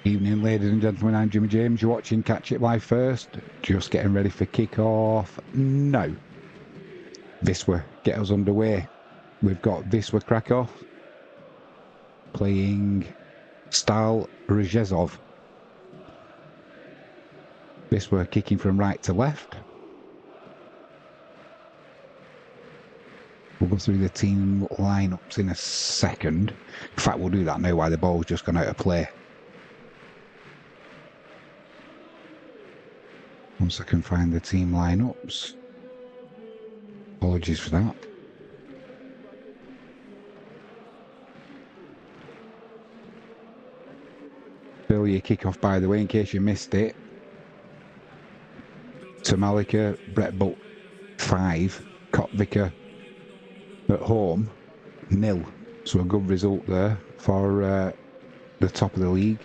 Evening, ladies and gentlemen. I'm Jimmy James. You're watching Catch It Live First. Just getting ready for kick-off. No. Wisla, get us underway. We've got Wisla Krakow playing Stal Rzeszow. Wisla kicking from right to left. We'll go through the team lineups in a second. In fact, we'll do that now while the ball's just gone out of play. Once I can find the team lineups. Apologies for that. Earlier kick-off, by the way, in case you missed it. Tamalika, Brett Butt 5, Kotvika at home 0. So a good result there for the top of the league.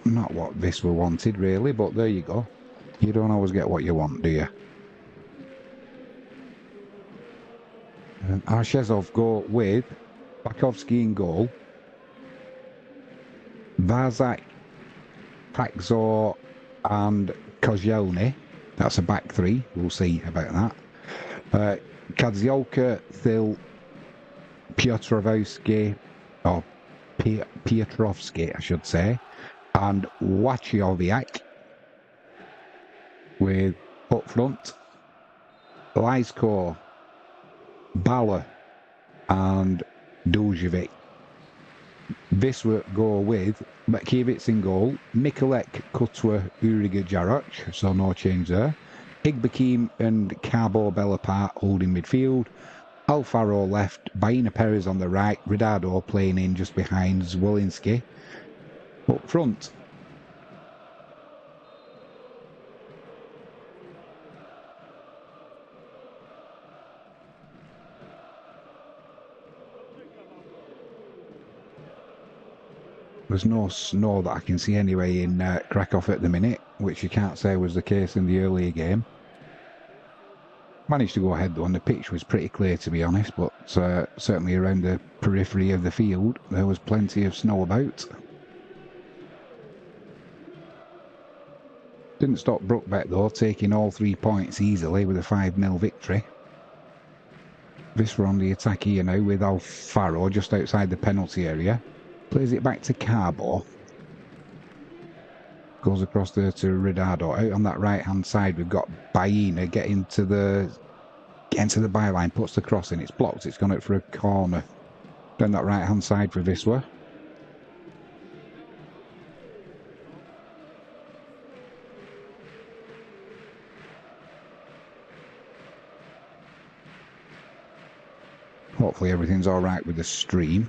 Not what Wisla wanted really, but there you go. You don't always get what you want, do you? Rzeszow go with Bakovsky in goal. Varzak, Pakzor and Kozielny. That's a back three. We'll see about that. Kadziolka, Thil, Piotrovsky, or Piotrovsky, I should say, and Waciowiak with up front Lysko, Bala and Duljevic. Wisla go with Betkiewicz in goal, Mikulek, Kutwa, Uriga, Jaroch, so no change there. Igbekim and Cabo Belapart holding midfield. Alfaro left, Baina Perez on the right, Ridado playing in just behind Zwolinski. Up front. There's no snow that I can see anyway in Krakow at the minute, which you can't say was the case in the earlier game. Managed to go ahead though, and the pitch was pretty clear to be honest, but certainly around the periphery of the field there was plenty of snow about. Didn't stop Brookbeck though, taking all 3 points easily with a 5-0 victory. Wisla on the attack here now with Alfaro just outside the penalty area. Plays it back to Carbo. Goes across there to Ridado. Out on that right-hand side, we've got Baina getting to the byline, puts the cross in. It's blocked. It's gone out for a corner. Down that right-hand side for Wisla. Hopefully everything's all right with the stream.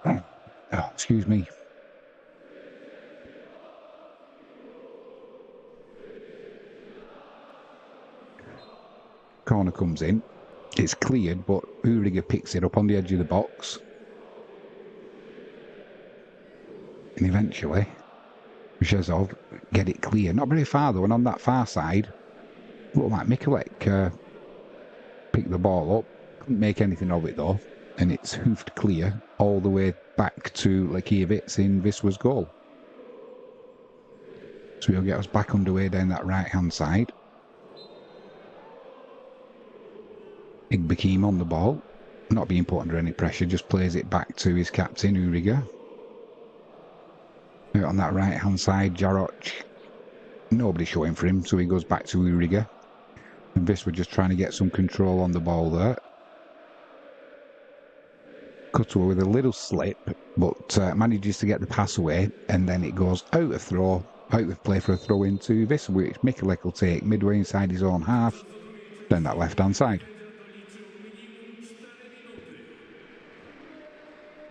Oh, excuse me. Corner comes in. It's cleared, but Uriga picks it up on the edge of the box. And eventually, Rzeszow get it clear. Not very far though, and on that far side, looked like Mikulek picked the ball up. Couldn't make anything of it though. And it's hoofed clear all the way back to Betkiewicz in Wisla's goal. So he'll get us back underway down that right-hand side. Igbekim on the ball, not being put under any pressure, just plays it back to his captain, Uriga. Out on that right-hand side, Jaroch, nobody showing for him, so he goes back to Uriga. And Wisla just trying to get some control on the ball there. Kutwa with a little slip, but manages to get the pass away, and then it goes out of play for a throw into Wisla, which Mikulek will take midway inside his own half, down that left-hand side.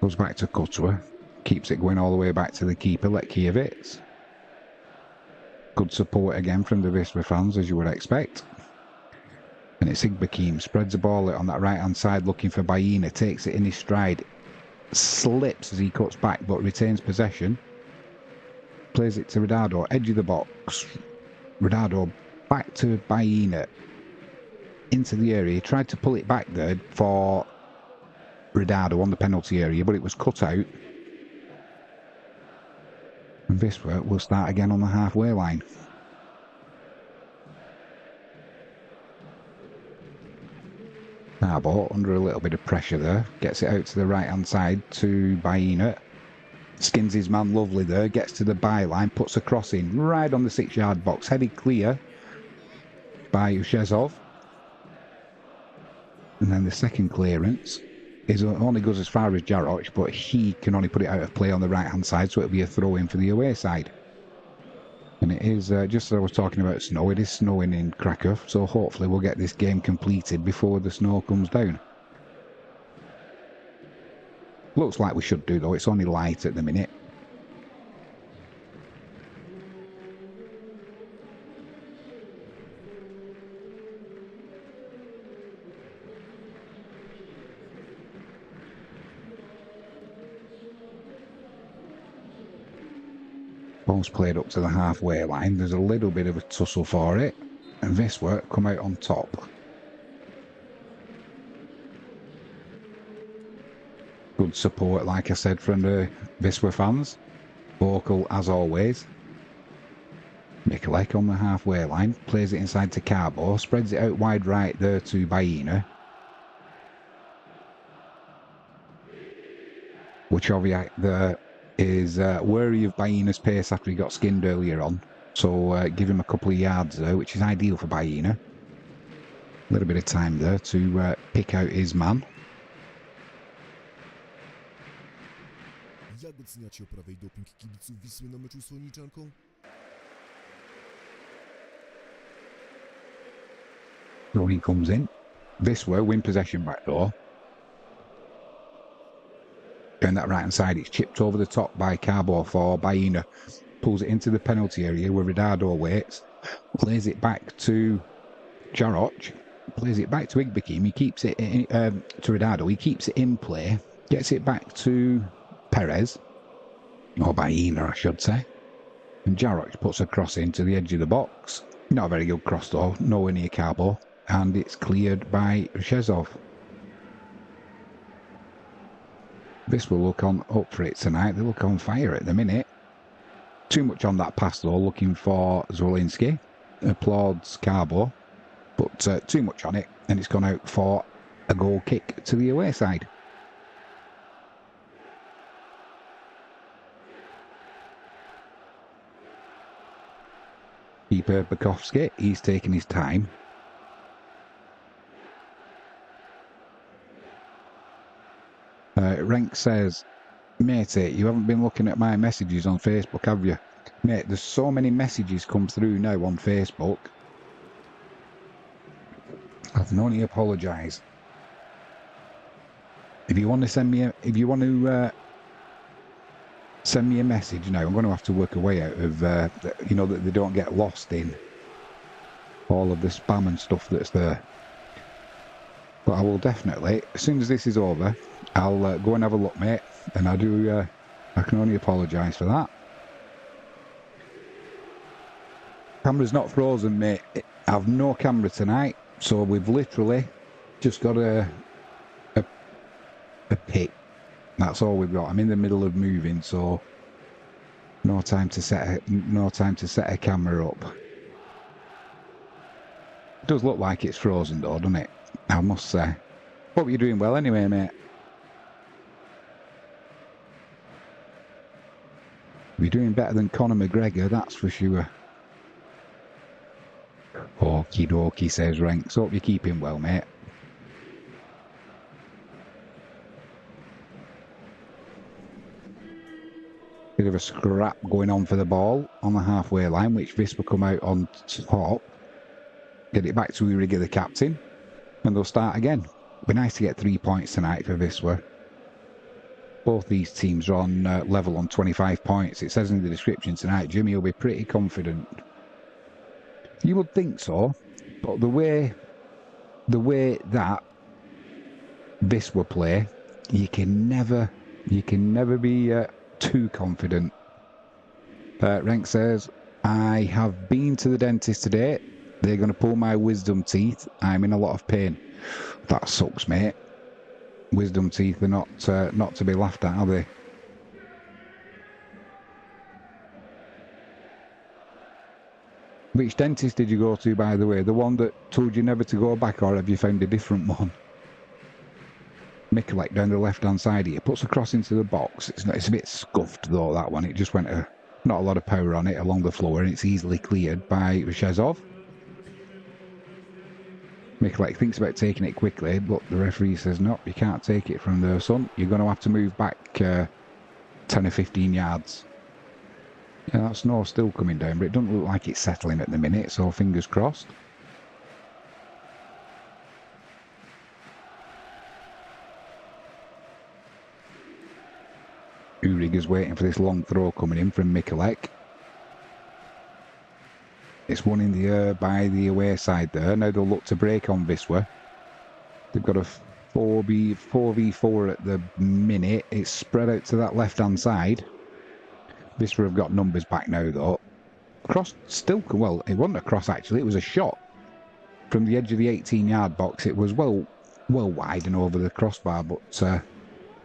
Goes back to Kutwa, keeps it going all the way back to the keeper, Betkiewicz. Good support again from the Wisla fans, as you would expect. And it's Igbekim, spreads the ball out on that right-hand side looking for Baina, takes it in his stride, slips as he cuts back but retains possession. Plays it to Ridado, edge of the box. Ridado back to Baina, into the area. He tried to pull it back there for Ridado on the penalty area, but it was cut out. And Wisla will start again on the halfway line. Carbo under a little bit of pressure there. Gets it out to the right-hand side to Baina. Skins his man lovely there. Gets to the byline. Puts a cross in right on the 6-yard box. Headed clear by Rzeszow. And then the second clearance only goes as far as Jaroch, but he can only put it out of play on the right-hand side, so it'll be a throw-in for the away side. And it is, just as I was talking about snow, it is snowing in Krakow, so hopefully we'll get this game completed before the snow comes down. Looks like we should do, though. It's only light at the minute. Ball's played up to the halfway line. There's a little bit of a tussle for it. And Wisla come out on top. Good support, like I said, from the Wisla fans. Vocal as always. Mikulek on the halfway line. Plays it inside to Carbo. Spreads it out wide right there to Baina. Which obviously there is wary of Baina's pace after he got skinned earlier on. So give him a couple of yards there, which is ideal for Baina. A little bit of time there to pick out his man. Jak oceniacie prawej doping kibiców Wisły na meczu z Słoniczanką? So he comes in. Wisla win possession back door. Going that right hand side, it's chipped over the top by Carbo for Baina. Pulls it into the penalty area where Ridardo waits. Plays it back to Jaroch. Plays it back to Igbekim. He keeps it in, to Ridardo. He keeps it in play. Gets it back to Perez. Or Baina, I should say. And Jaroch puts a cross into the edge of the box. Not a very good cross though. Nowhere near Carbo. And it's cleared by Rzeszow. This will look on up for it tonight. They look on fire at the minute. Too much on that pass though, looking for Zwolinski. Applauds Carbo. But too much on it. And it's gone out for a goal kick to the away side. Keeper Bukowski, he's taking his time. Renk says, matey, you haven't been looking at my messages on Facebook, have you? Mate, there's so many messages come through now on Facebook. I can only apologise. If you want to send me send me a message now, I'm going to have to work a way out of, you know, that they don't get lost in all of the spam and stuff that's there. But I will definitely, as soon as this is over, I'll go and have a look, mate. And I can only apologise for that. Camera's not frozen, mate. I have no camera tonight, so we've literally just got a pick. That's all we've got. I'm in the middle of moving, so no time to set a camera up. It does look like it's frozen though, doesn't it? I must say. Hope you're doing well anyway, mate. You're doing better than Conor McGregor, that's for sure. Okie dokie, says Ranks. Hope you're keeping well, mate. Bit of a scrap going on for the ball on the halfway line, which Wisla come out on top. Get it back to Uriga, the captain, and they'll start again. Be nice to get 3 points tonight for Wisla. Both these teams are on level on 25 points. It says in the description tonight, Jimmy will be pretty confident. You would think so, but the way that Wisla play, you can never be too confident. Rank says, I have been to the dentist today. They're going to pull my wisdom teeth. I'm in a lot of pain. That sucks, mate. Wisdom teeth are not to be laughed at, are they? Which dentist did you go to, by the way? The one that told you never to go back, or have you found a different one? Mikulek down the left-hand side here. Puts a cross into the box. It's a bit scuffed, though, that one. It just went not a lot of power on it along the floor, and it's easily cleared by Rzeszow. Mikulek thinks about taking it quickly, but the referee says, no, you can't take it from there, son. You're going to have to move back 10 or 15 yards. Yeah, that snow's still coming down, but it doesn't look like it's settling at the minute, so fingers crossed. Uriger's waiting for this long throw coming in from Mikulek. It's one in the air by the away side there. Now they'll look to break on Wisla. They've got a 4v4 at the minute. It's spread out to that left-hand side. Wisla have got numbers back now, though. Cross still, well, it wasn't a cross, actually. It was a shot from the edge of the 18-yard box. It was well wide and over the crossbar, but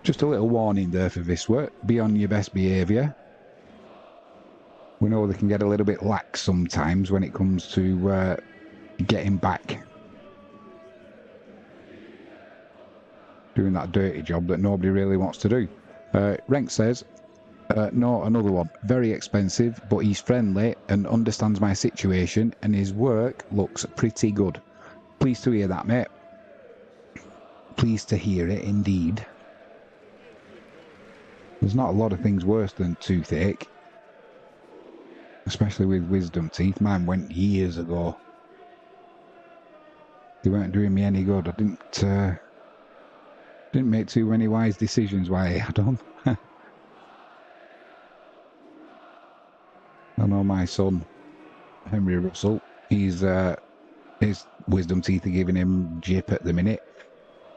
just a little warning there for Wisla. Be on your best behaviour. We know they can get a little bit lax sometimes when it comes to getting back. Doing that dirty job that nobody really wants to do. Renk says, no, another one. Very expensive, but he's friendly and understands my situation, and his work looks pretty good. Pleased to hear that, mate. Pleased to hear it, indeed. There's not a lot of things worse than toothache. Especially with wisdom teeth. Mine went years ago. They weren't doing me any good. I didn't make too many wise decisions while I had them. I know my son, Henry Russell, his wisdom teeth are giving him jip at the minute.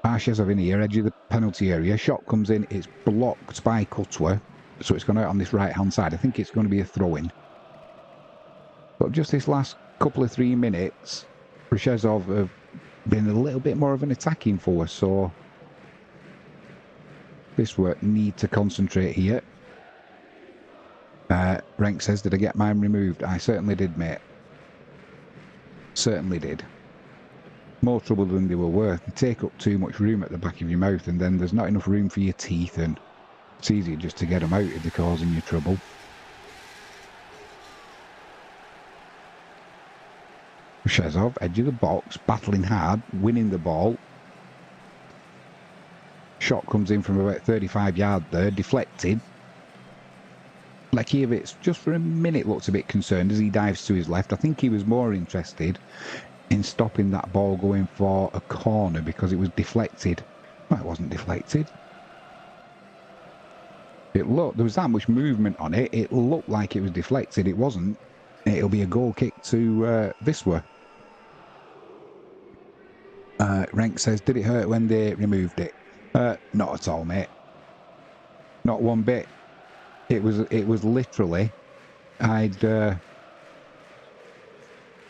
Rzeszow in here, edge of the penalty area. Shot comes in, it's blocked by continuew, so it's gone out on this right-hand side. I think it's going to be a throw-in. But just this last couple of 3 minutes, Rzeszow have been a little bit more of an attacking force, so this work need to concentrate here. Renk says, did I get mine removed? I certainly did, mate. Certainly did. More trouble than they were worth. They take up too much room at the back of your mouth, and then there's not enough room for your teeth, and it's easier just to get them out if they're causing you trouble. Rzeszow, edge of the box, battling hard, winning the ball. Shot comes in from about 35 yards there, deflected. Lekiewicz, just for a minute, looks a bit concerned as he dives to his left. I think he was more interested in stopping that ball going for a corner because it was deflected. Well, it wasn't deflected. There was that much movement on it. It looked like it was deflected. It wasn't. It'll be a goal kick to Wisla. Renk says, did it hurt when they removed it? Not at all, mate. Not one bit. It was literally, oh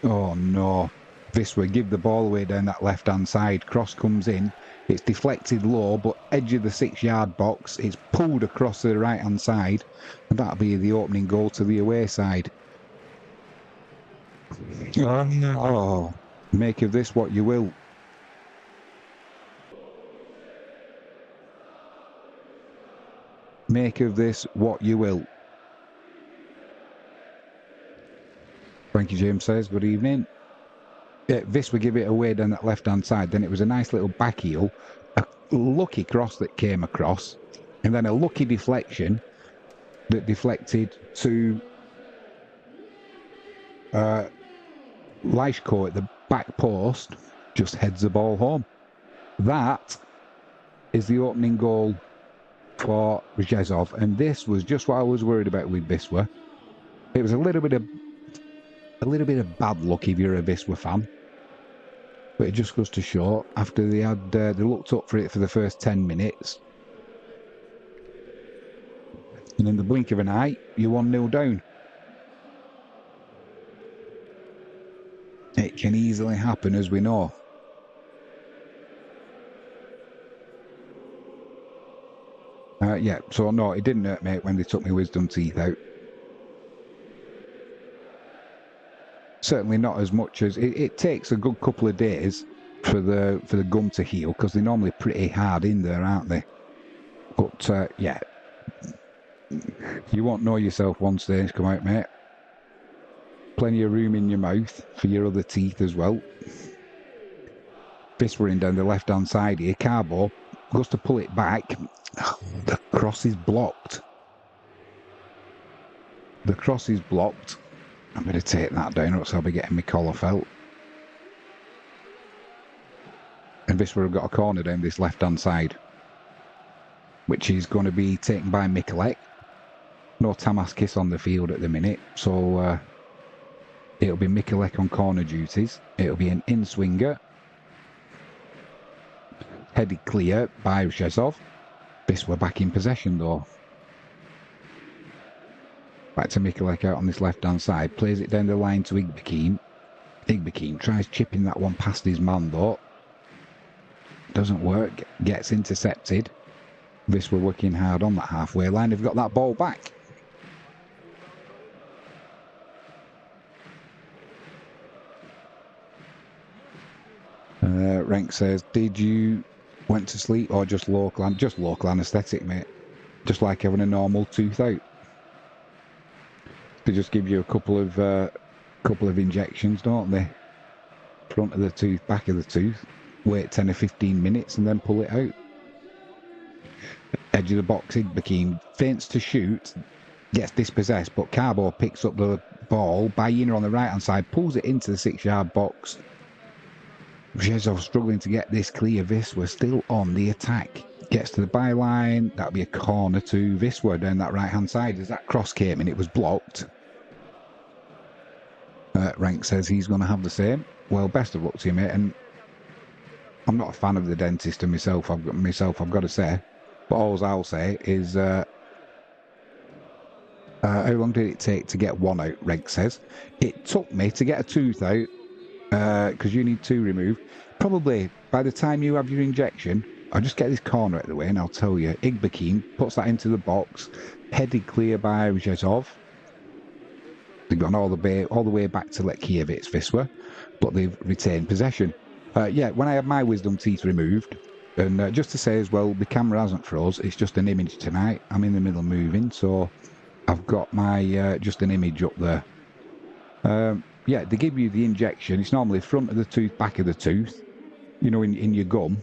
no. Wisla give the ball away down that left-hand side. Cross comes in. It's deflected low, but edge of the 6-yard box. It's pulled across to the right-hand side, and that'll be the opening goal to the away side. Oh, make of this what you will. Make of this what you will. Frankie James says, good evening. Wisla give it away down that left-hand side. Then it was a nice little back heel, a lucky cross that came across, and then a lucky deflection that deflected to Lajko at the back post, just heads the ball home. That is the opening goal for Rzeszow, and this was just what I was worried about with Wisla. It was a little bit of bad luck if you're a Wisla fan, but it just goes to show after they looked up for it for the first 10 minutes, and in the blink of an eye, you're 1-0 down. It can easily happen, as we know. Yeah, so no, it didn't hurt, mate, when they took my wisdom teeth out. certainly not as much as it takes a good couple of days for the gum to heal, because they're normally pretty hard in there, aren't they? But yeah, you won't know yourself once these come out, mate. Plenty of room in your mouth for your other teeth as well. This running down the left hand side here, Carbo goes to pull it back. The cross is blocked. The cross is blocked. I'm going to take that down, or else I'll be getting my collar felt. And this will have got a corner down this left hand side, which is going to be taken by Mikulek. No Tamaskis on the field at the minute, so it'll be Mikulek on corner duties. It'll be an in-swinger. Headed clear by Rzeszow. This were back in possession though. Back to Mikulek out on this left-hand side. Plays it down the line to Igbekeem. Igbekeem tries chipping that one past his man though. Doesn't work. Gets intercepted. This were working hard on that halfway line. They've got that ball back. Renk says, did you went to sleep or just local anaesthetic, mate? Just like having a normal tooth out. They just give you a couple of injections, don't they? Front of the tooth, back of the tooth. Wait 10 or 15 minutes and then pull it out. Edge of the box, Igbekeem feints to shoot, gets dispossessed, but Carbo picks up the ball. Bayina on the right hand side, pulls it into the 6-yard box. Rzeszow struggling to get this clear. Wisla still on the attack. Gets to the byline. That'll be a corner to Wisla down that right hand side. As that cross came in, it was blocked. Rank says he's going to have the same. Well, best of luck to you, mate. And I'm not a fan of the dentist and myself, I've got to say. But all I'll say is, how long did it take to get one out, Rank says. It took me to get a tooth out, because you need 2 removed. Probably by the time you have your injection, I'll just get this corner out of the way and I'll tell you. Igbekeem puts that into the box, headed clear by Rzeszow. They've gone all the way back to Lekiewicz, Wisla, but they've retained possession. Yeah, when I had my wisdom teeth removed, and just to say as well, the camera hasn't froze, it's just an image tonight. I'm in the middle of moving, so I've got my just an image up there. Yeah, they give you the injection. It's normally front of the tooth, back of the tooth, you know, in your gum.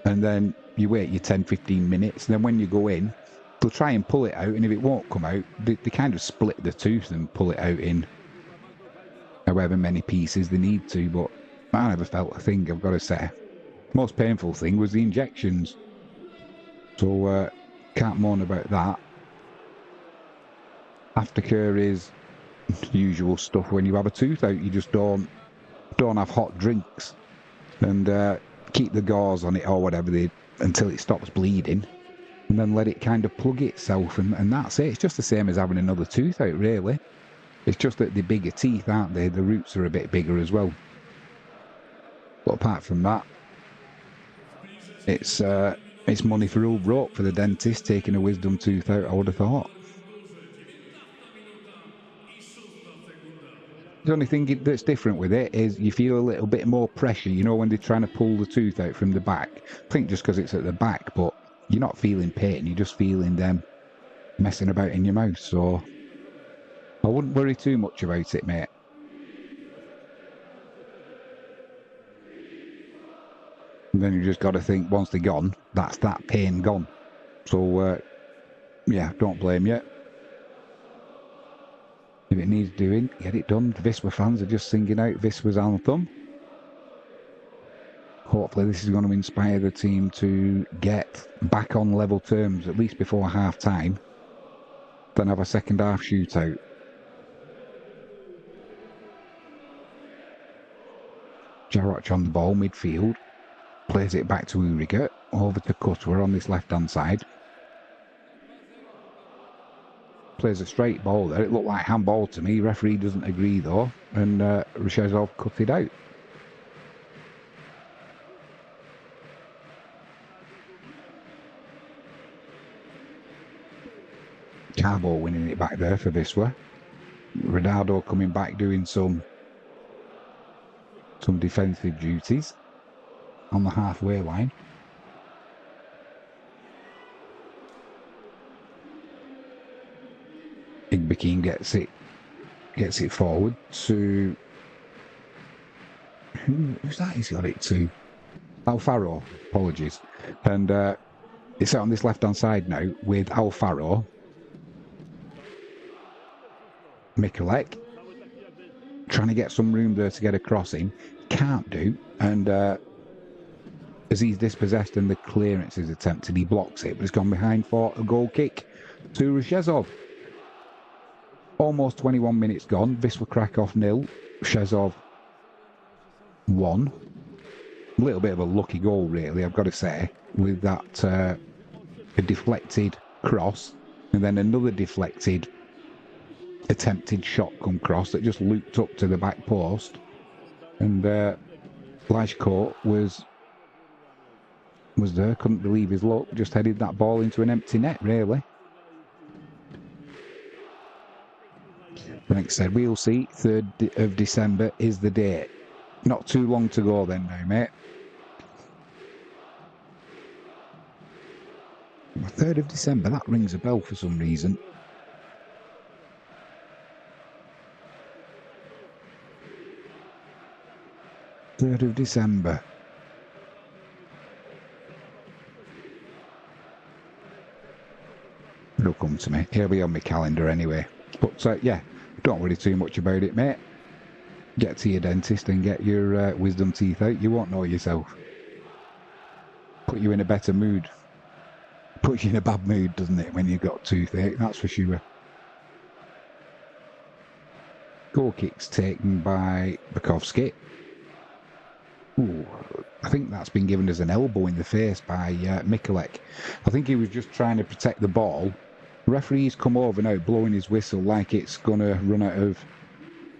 And then you wait your 10-15 minutes. And then when you go in, they'll try and pull it out. And if it won't come out, they kind of split the tooth and pull it out in however many pieces they need to. But I never felt a thing, I've got to say. Most painful thing was the injections. So, can't moan about that. Aftercare is usual stuff. When you have a tooth out, you just don't have hot drinks and keep the gauze on it or whatever until it stops bleeding, and then let it kind of plug itself, and that's it. It's just the same as having another tooth out, really. It's just that they're bigger teeth, aren't they? The roots are a bit bigger as well. But apart from that, it's money for all broke for the dentist taking a wisdom tooth out, I would have thought. The only thing that's different with it is you feel a little bit more pressure, you know, when they're trying to pull the tooth out from the back. I think just because it's at the back, but you're not feeling pain, you're just feeling them messing about in your mouth. So I wouldn't worry too much about it, mate. And then you just got to think, once they're gone, that's that pain gone. So, yeah, don't blame you. If it needs doing, get it done. The Wisla fans are just singing out Wisla's anthem. Hopefully this is going to inspire the team to get back on level terms, at least before half-time. Then have a second-half shootout. Jarroch on the ball, midfield. Plays it back to Uriger. Over to Cutwer on this left-hand side. Plays a straight ball there. It looked like handball to me. Referee doesn't agree though, and Rzeszow cut it out. Carbo winning it back there for Wisla. Ronaldo coming back doing some some defensive duties on the halfway line. Igbekin gets it forward to who's that? He's got it to Alfaro. Apologies, and it's out on this left hand side now with Alfaro, Mikulek trying to get some room there to get a crossing. Can't do, and as he's dispossessed and the clearance is attempted, he blocks it, but it's gone behind for a goal kick to Rzeszow. Almost 21 minutes gone. Wisla Krakow 0, Rzeszow 1. A little bit of a lucky goal, really, I've got to say, with that a deflected cross and then another deflected attempted shot come cross that just looped up to the back post, and Lajko was there, couldn't believe his luck, just headed that ball into an empty net, really. Like I said, we'll see. 3rd of December is the date. Not too long to go then now, mate. 3rd of December, that rings a bell for some reason. Third of December. It'll come to me. It'll be on my calendar anyway. But yeah, don't worry too much about it, mate. Get to your dentist and get your wisdom teeth out. You won't know yourself. Put you in a better mood. Puts you in a bad mood, doesn't it, when you've got toothache? That's for sure. Goal kicks taken by Bukowski. Ooh, I think that's been given as an elbow in the face by Mikulek. I think he was just trying to protect the ball. The referee's come over now, blowing his whistle like it's gonna run out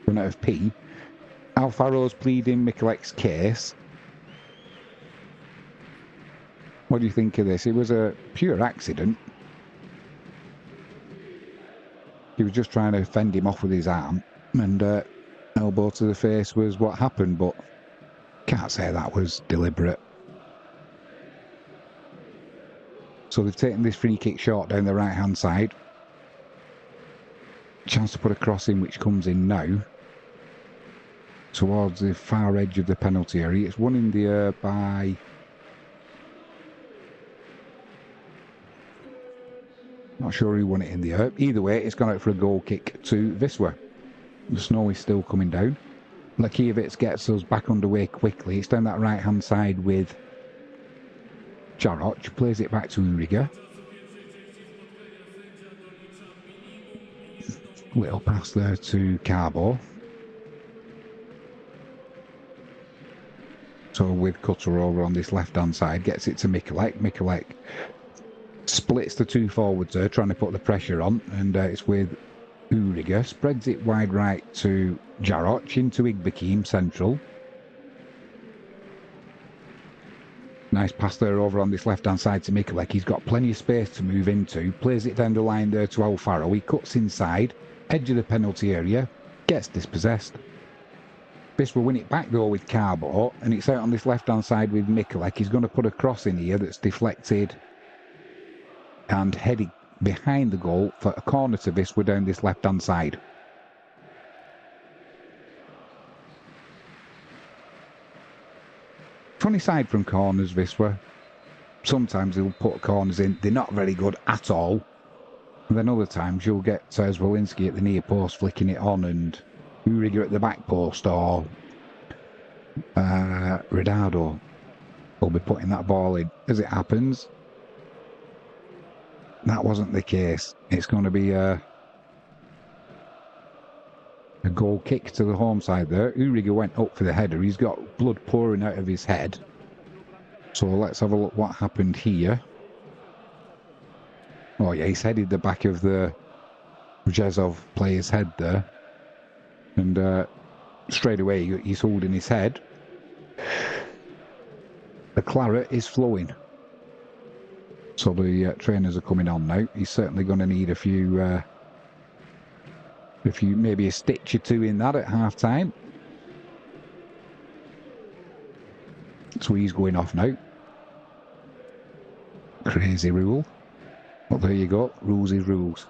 of pee. Alfaro's pleading Mikulek's case. What do you think of this? It was a pure accident. He was just trying to fend him off with his arm, and elbow to the face was what happened, but can't say that was deliberate. So they've taken this free kick short down the right hand side. Chance to put a cross in, which comes in now towards the far edge of the penalty area. It's won in the air by not sure who won it in the air. Either way, it's gone out for a goal kick to Wisła. The snow is still coming down. Lekiewicz gets us back underway quickly. It's down that right hand side with Jaroch, plays it back to Uriga. Little pass there to Carbo. So with Cutter over on this left hand side, gets it to Mikulek. Mikulek splits the two forwards there, trying to put the pressure on, and it's with Uriga. Spreads it wide right to Jaroch, into Igbekin central. Nice pass there over on this left hand side to Mikulek. He's got plenty of space to move into. Plays it down the line there to Alfaro. He cuts inside, edge of the penalty area, gets dispossessed. Wisła will win it back though with Carbo, and it's out on this left hand side with Mikulek. He's going to put a cross in here that's deflected and heading behind the goal for a corner to Wisła down this left hand side. Funny side from corners, Wisła. Sometimes they'll put corners in, they're not very good at all. And then other times you'll get Zwolinski at the near post flicking it on, and Uriga at the back post, or Ridado will be putting that ball in. As it happens, that wasn't the case. It's going to be a goal kick to the home side there. Uriga went up for the header. He's got blood pouring out of his head. So let's have a look what happened here. Oh yeah, he's headed the back of the Rzeszow player's head there. And straight away he's holding his head. The claret is flowing. So the trainers are coming on now. He's certainly going to need a few, maybe a stitch or two in that at half time. So he's going off now. Crazy rule. But there you go. Rules is rules.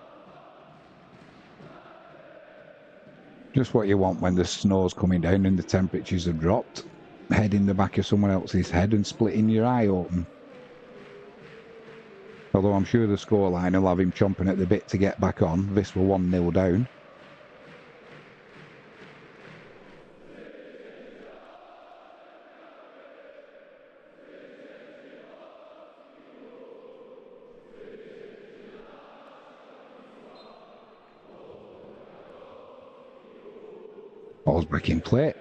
Just what you want when the snow's coming down and the temperatures have dropped. Head in the back of someone else's head and splitting your eye open. Although I'm sure the scoreline will have him chomping at the bit to get back on. Wisla 1-0 down. Ball's back in play.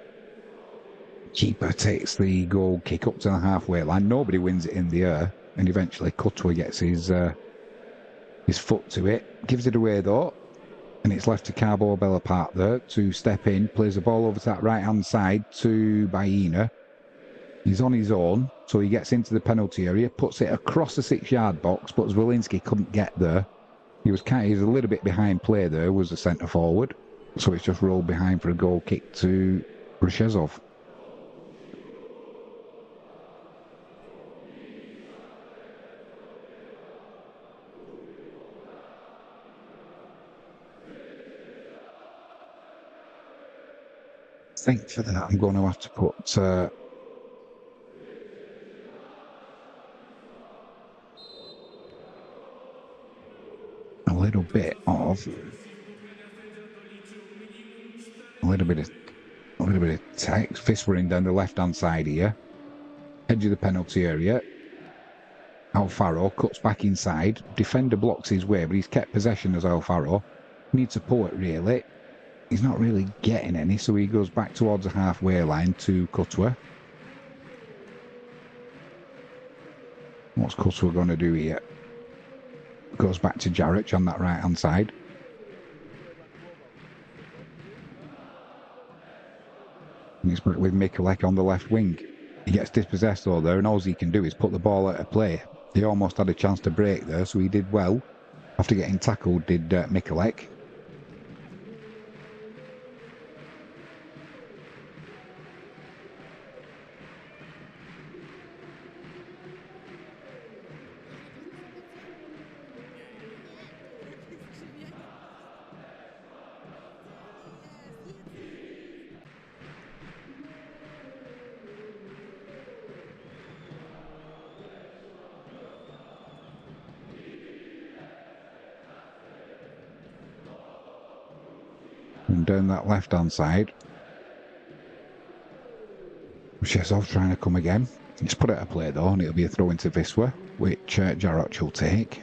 Keeper takes the goal kick up to the halfway line. Nobody wins it in the air. And eventually Continuew gets his foot to it. Gives it away though. And it's left to Carbo Bella Park there to step in. Plays the ball over to that right hand side to Baena. He's on his own. So he gets into the penalty area. Puts it across the 6-yard box. But Zwolinski couldn't get there. He was a little bit behind play there. Was the centre forward. So it's just rolled behind for a goal kick to Rzeszow. I think for that I'm going to have to put a little bit of text. Fist running down the left hand side here, edge of the penalty area. Alfaro cuts back inside. Defender blocks his way, but he's kept possession as Alfaro. Needs support really. He's not really getting any, so he goes back towards the halfway line to Continuew. What's Continuew going to do here? Goes back to Jarrett on that right hand side. And he's with Mikulek on the left wing. He gets dispossessed though there, and all he can do is put the ball out of play. He almost had a chance to break there, so he did well. After getting tackled, did Mikulek. And down that left hand side, Rzeszow trying to come again. He's put out a play though, and it'll be a throw into Wisla, which Jarrett will take.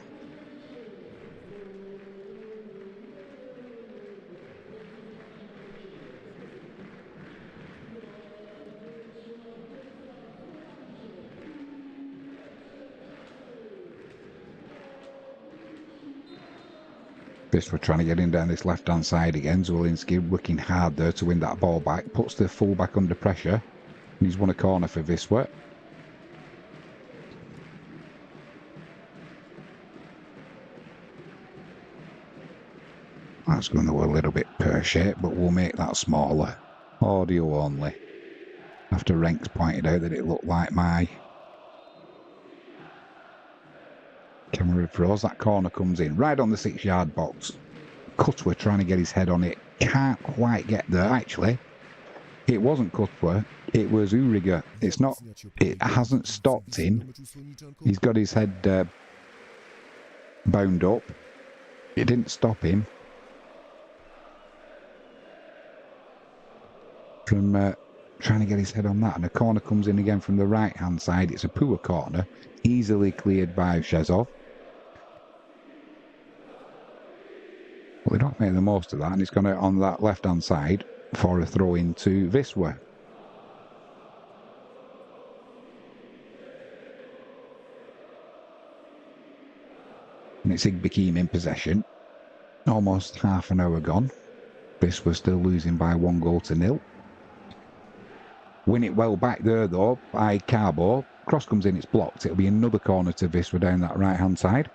Wisla trying to get in down this left hand side again. Zwolinski working hard there to win that ball back. Puts the full back under pressure. And he's won a corner for Wisla. That's going to go a little bit pear-shaped, but we'll make that smaller. Audio only. After Renks pointed out that it looked like my camera froze. That corner comes in right on the 6-yard box. Continuew trying to get his head on it. Can't quite get there. Actually, it wasn't Continuew. It was Uriga. It's not. It hasn't stopped him. He's got his head bound up. It didn't stop him from trying to get his head on that. And a corner comes in again from the right-hand side. It's a poor corner. Easily cleared by Rzeszow. Well, they don't make the most of that, and he's gone out on that left-hand side for a throw into Wisla. And it's Igbekim in possession. Almost half an hour gone. Wisla still losing by 1-0. Win it well back there though by Carbo. Cross comes in, it's blocked. It'll be another corner to Wisla down that right-hand side.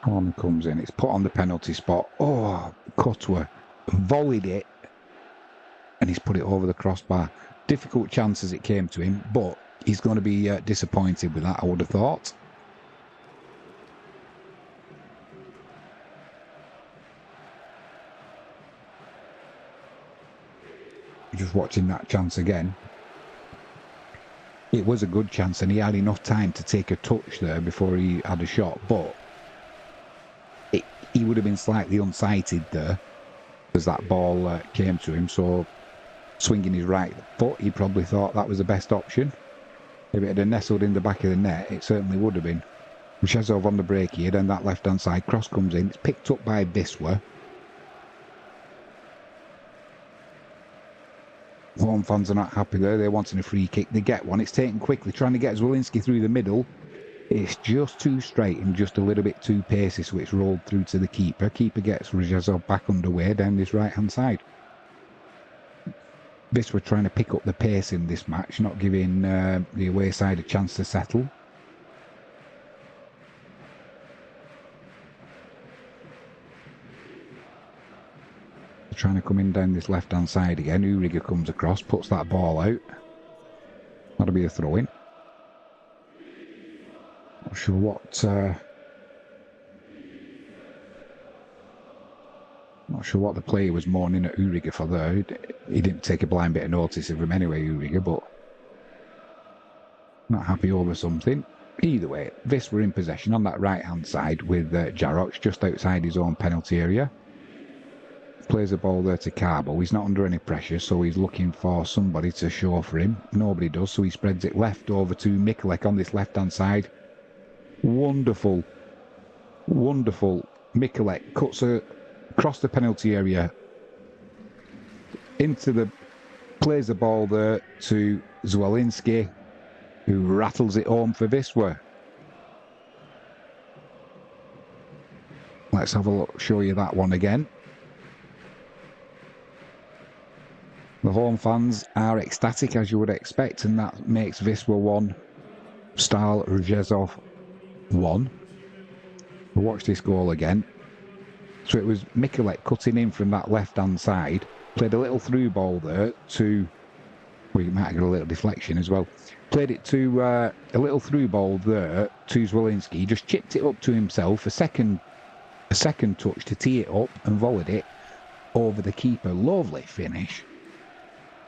Corner comes in. It's put on the penalty spot. Oh, Krakow volleyed it. And he's put it over the crossbar. Difficult chance as it came to him, but he's going to be disappointed with that, I would have thought. Just watching that chance again. It was a good chance and he had enough time to take a touch there before he had a shot, but he would have been slightly unsighted there as that ball came to him, so swinging his right foot, he probably thought that was the best option. If it had nestled in the back of the net, it certainly would have been. Rzeszow on the break here, then that left-hand side cross comes in. It's picked up by Wisla. Home fans are not happy there. They're wanting a free kick. They get one. It's taken quickly, trying to get Zwolinski through the middle. It's just too straight and just a little bit too pacey, so it's rolled through to the keeper. Keeper gets Rzeszow back underway down this right-hand side. Wisla trying to pick up the pace in this match, not giving the away side a chance to settle. They're trying to come in down this left-hand side again. Uriga comes across, puts that ball out. That'll be a throw-in. Not sure what... Not sure what the player was mourning at Uriga for there. He didn't take a blind bit of notice of him anyway, Uriga, but not happy over something. Either way, Wisla in possession on that right-hand side with Jarocz just outside his own penalty area. Plays the ball there to Carbo. He's not under any pressure, so he's looking for somebody to show for him. Nobody does, so he spreads it left over to Mikulek on this left-hand side. Wonderful, wonderful. Mikulek cuts across the penalty area plays the ball there to Zwolinski, who rattles it home for Wisla. Let's have a look, show you that one again. The home fans are ecstatic, as you would expect, and that makes Wisla 1, Stal Rzeszow 1. We'll watch this goal again. So it was Mikulek cutting in from that left-hand side, played a little through ball there to... Well, you might get a little deflection as well. Played it to a little through ball there to Zwolinski. He just chipped it up to himself, a second touch to tee it up and volleyed it over the keeper. Lovely finish.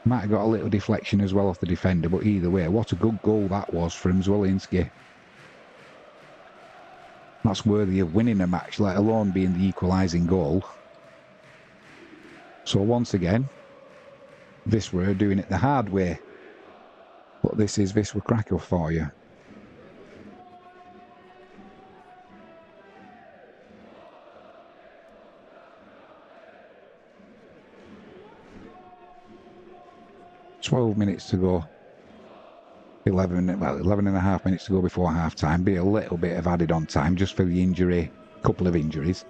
Might have got a little deflection as well off the defender, but either way, what a good goal that was from Zwolinski. That's worthy of winning a match, let alone being the equalising goal. So once again, Wisla are doing it the hard way. But this is Wisla Krakow for you. "12 minutes to go. 11 and a half minutes to go before half-time. Be a little bit of added on time just for the injury, couple of injuries.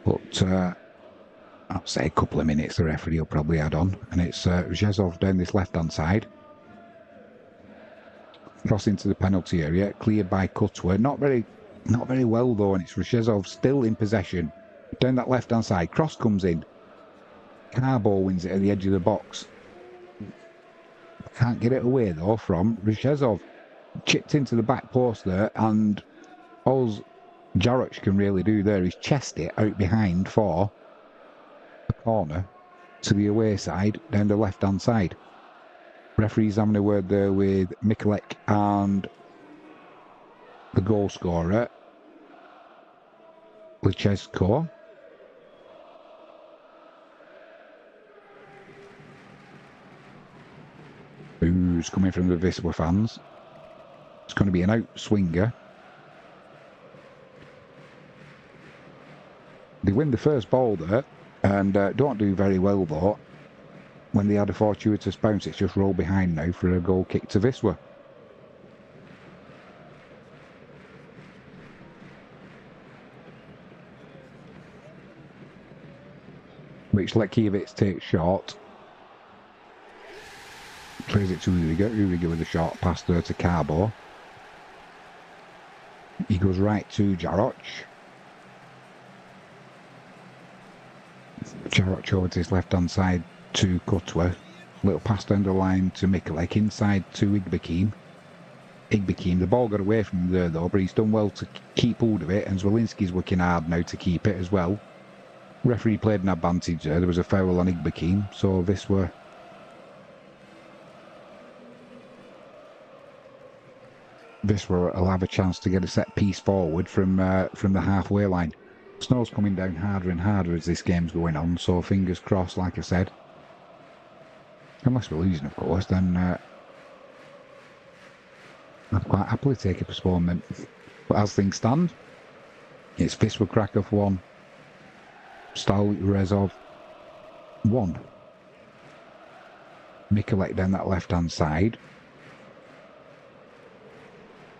But I'll say a couple of minutes the referee will probably add on. And it's Rzeszow down this left-hand side. Cross into the penalty area, cleared by Krakow. Not very well though, and it's Rzeszow still in possession. Down that left-hand side, cross comes in. Carbo wins it at the edge of the box. Can't get it away though from Rzeszow. Chipped into the back post there, and all Jarocz can really do there is chest it out behind for the corner to the away side down the left hand side. Referee's having a word there with Mikulek and the goal scorer, Lechezko. Who's coming from the Wisla fans. It's going to be an out swinger. They win the first ball there and don't do very well though. When they had a fortuitous bounce, it's just rolled behind now for a goal kick to Wisla. Which Lekiewicz takes short. Plays it to Uriga. Uriga with a short pass there to Carbo. He goes right to Jarocz. Charlotte over to his left-hand side to Continuew. Little pass down the line to Mikulek, inside to Igbekim. The ball got away from him there though, but he's done well to keep hold of it, and Zwolinski's working hard now to keep it as well. Referee played an advantage there. There was a foul on Igbekim, so Wisla will have a chance to get a set piece forward from the halfway line. Snow's coming down harder and harder as this game's going on, so fingers crossed, like I said. Unless we're losing, of course, then I'd quite happily take a postponement. But as things stand, it's Wisla Krakow 1, Stal Rzeszow 1. Mikulek down that left-hand side.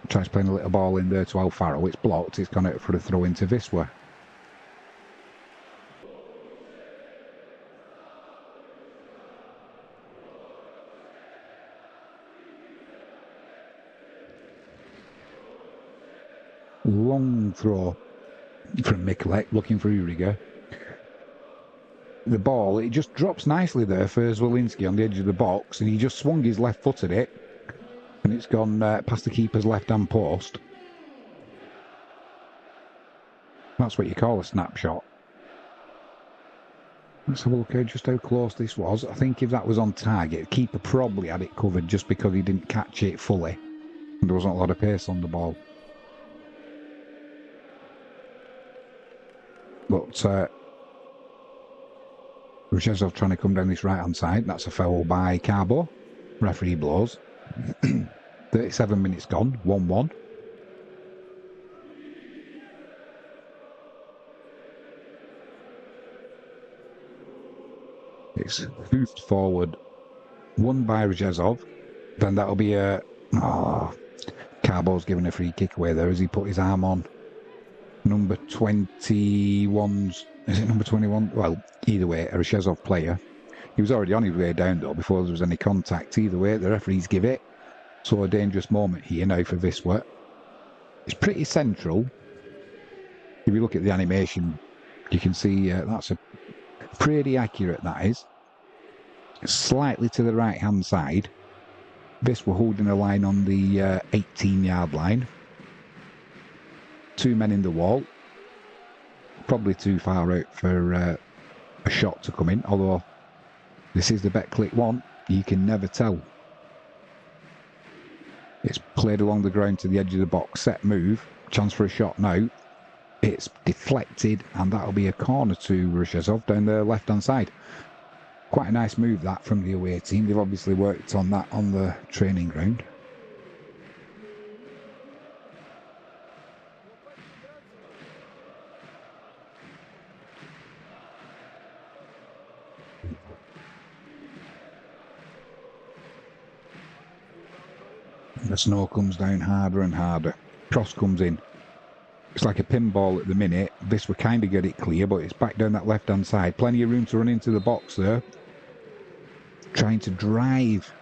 Tries playing a little ball in there to Alfaro. It's blocked. It's gone out for a throw into Wisla. Long throw from Mikulek, looking for Uriga. The ball, it just drops nicely there for Zwolinski on the edge of the box, and he just swung his left foot at it, and it's gone past the keeper's left-hand post. That's what you call a snapshot. Let's have a look at just how close this was. I think if that was on target, the keeper probably had it covered just because he didn't catch it fully, and there wasn't a lot of pace on the ball. But Rzeszow trying to come down this right-hand side. That's a foul by Carbo. Referee blows. 37 minutes gone. 1-1. It's hoofed forward. Won by Rzeszow. Then that'll be a... Oh, Carbo's giving a free kick away there as he put his arm on number 21's... Is it number 21? Well, either way, a Rzeszow player. He was already on his way down, though, before there was any contact. Either way, the referees give it. So a dangerous moment here now for Wisla. It's pretty central. If you look at the animation, you can see that's a pretty accurate, that is. Slightly to the right-hand side. Wisla holding a line on the 18-yard line. 2 men in the wall. Probably too far out for a shot to come in, although this is the Betclic one, you can never tell. It's played along the ground to the edge of the box, set move, chance for a shot now. It's deflected, and that'll be a corner to Rzeszow down the left-hand side. Quite a nice move that from the away team. They've obviously worked on that on the training ground. The snow comes down harder and harder. Cross comes in. It's like a pinball at the minute. Wisla kind of get it clear, but it's back down that left-hand side. Plenty of room to run into the box there. Trying to drive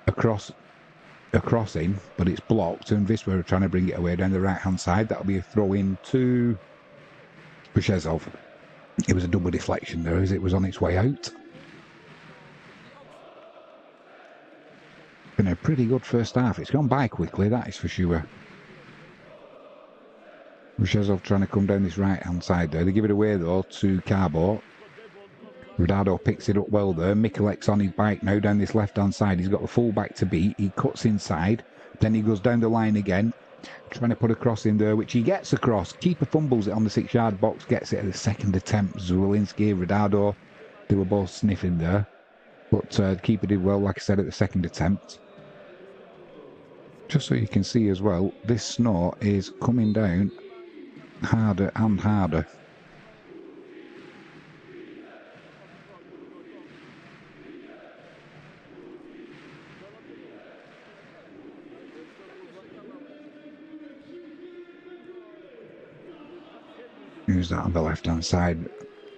across in, but it's blocked, and Wisla are trying to bring it away down the right-hand side. That'll be a throw-in to Rzeszow. It was a double deflection there as it was on its way out. Been a pretty good first half. It's gone by quickly, that is for sure. Rzeszow trying to come down this right-hand side there. They give it away, though, to Carbo. Rodado picks it up well there. Mikulek's on his bike now down this left-hand side. He's got the full-back to beat. He cuts inside. Then he goes down the line again. Trying to put a cross in there, which he gets across. Keeper fumbles it on the 6-yard box. Gets it at the second attempt. Zwolinski, Rodado, they were both sniffing there. But the keeper did well, like I said, at the second attempt. Just so you can see as well, this snow is coming down harder and harder. Who's that on the left-hand side?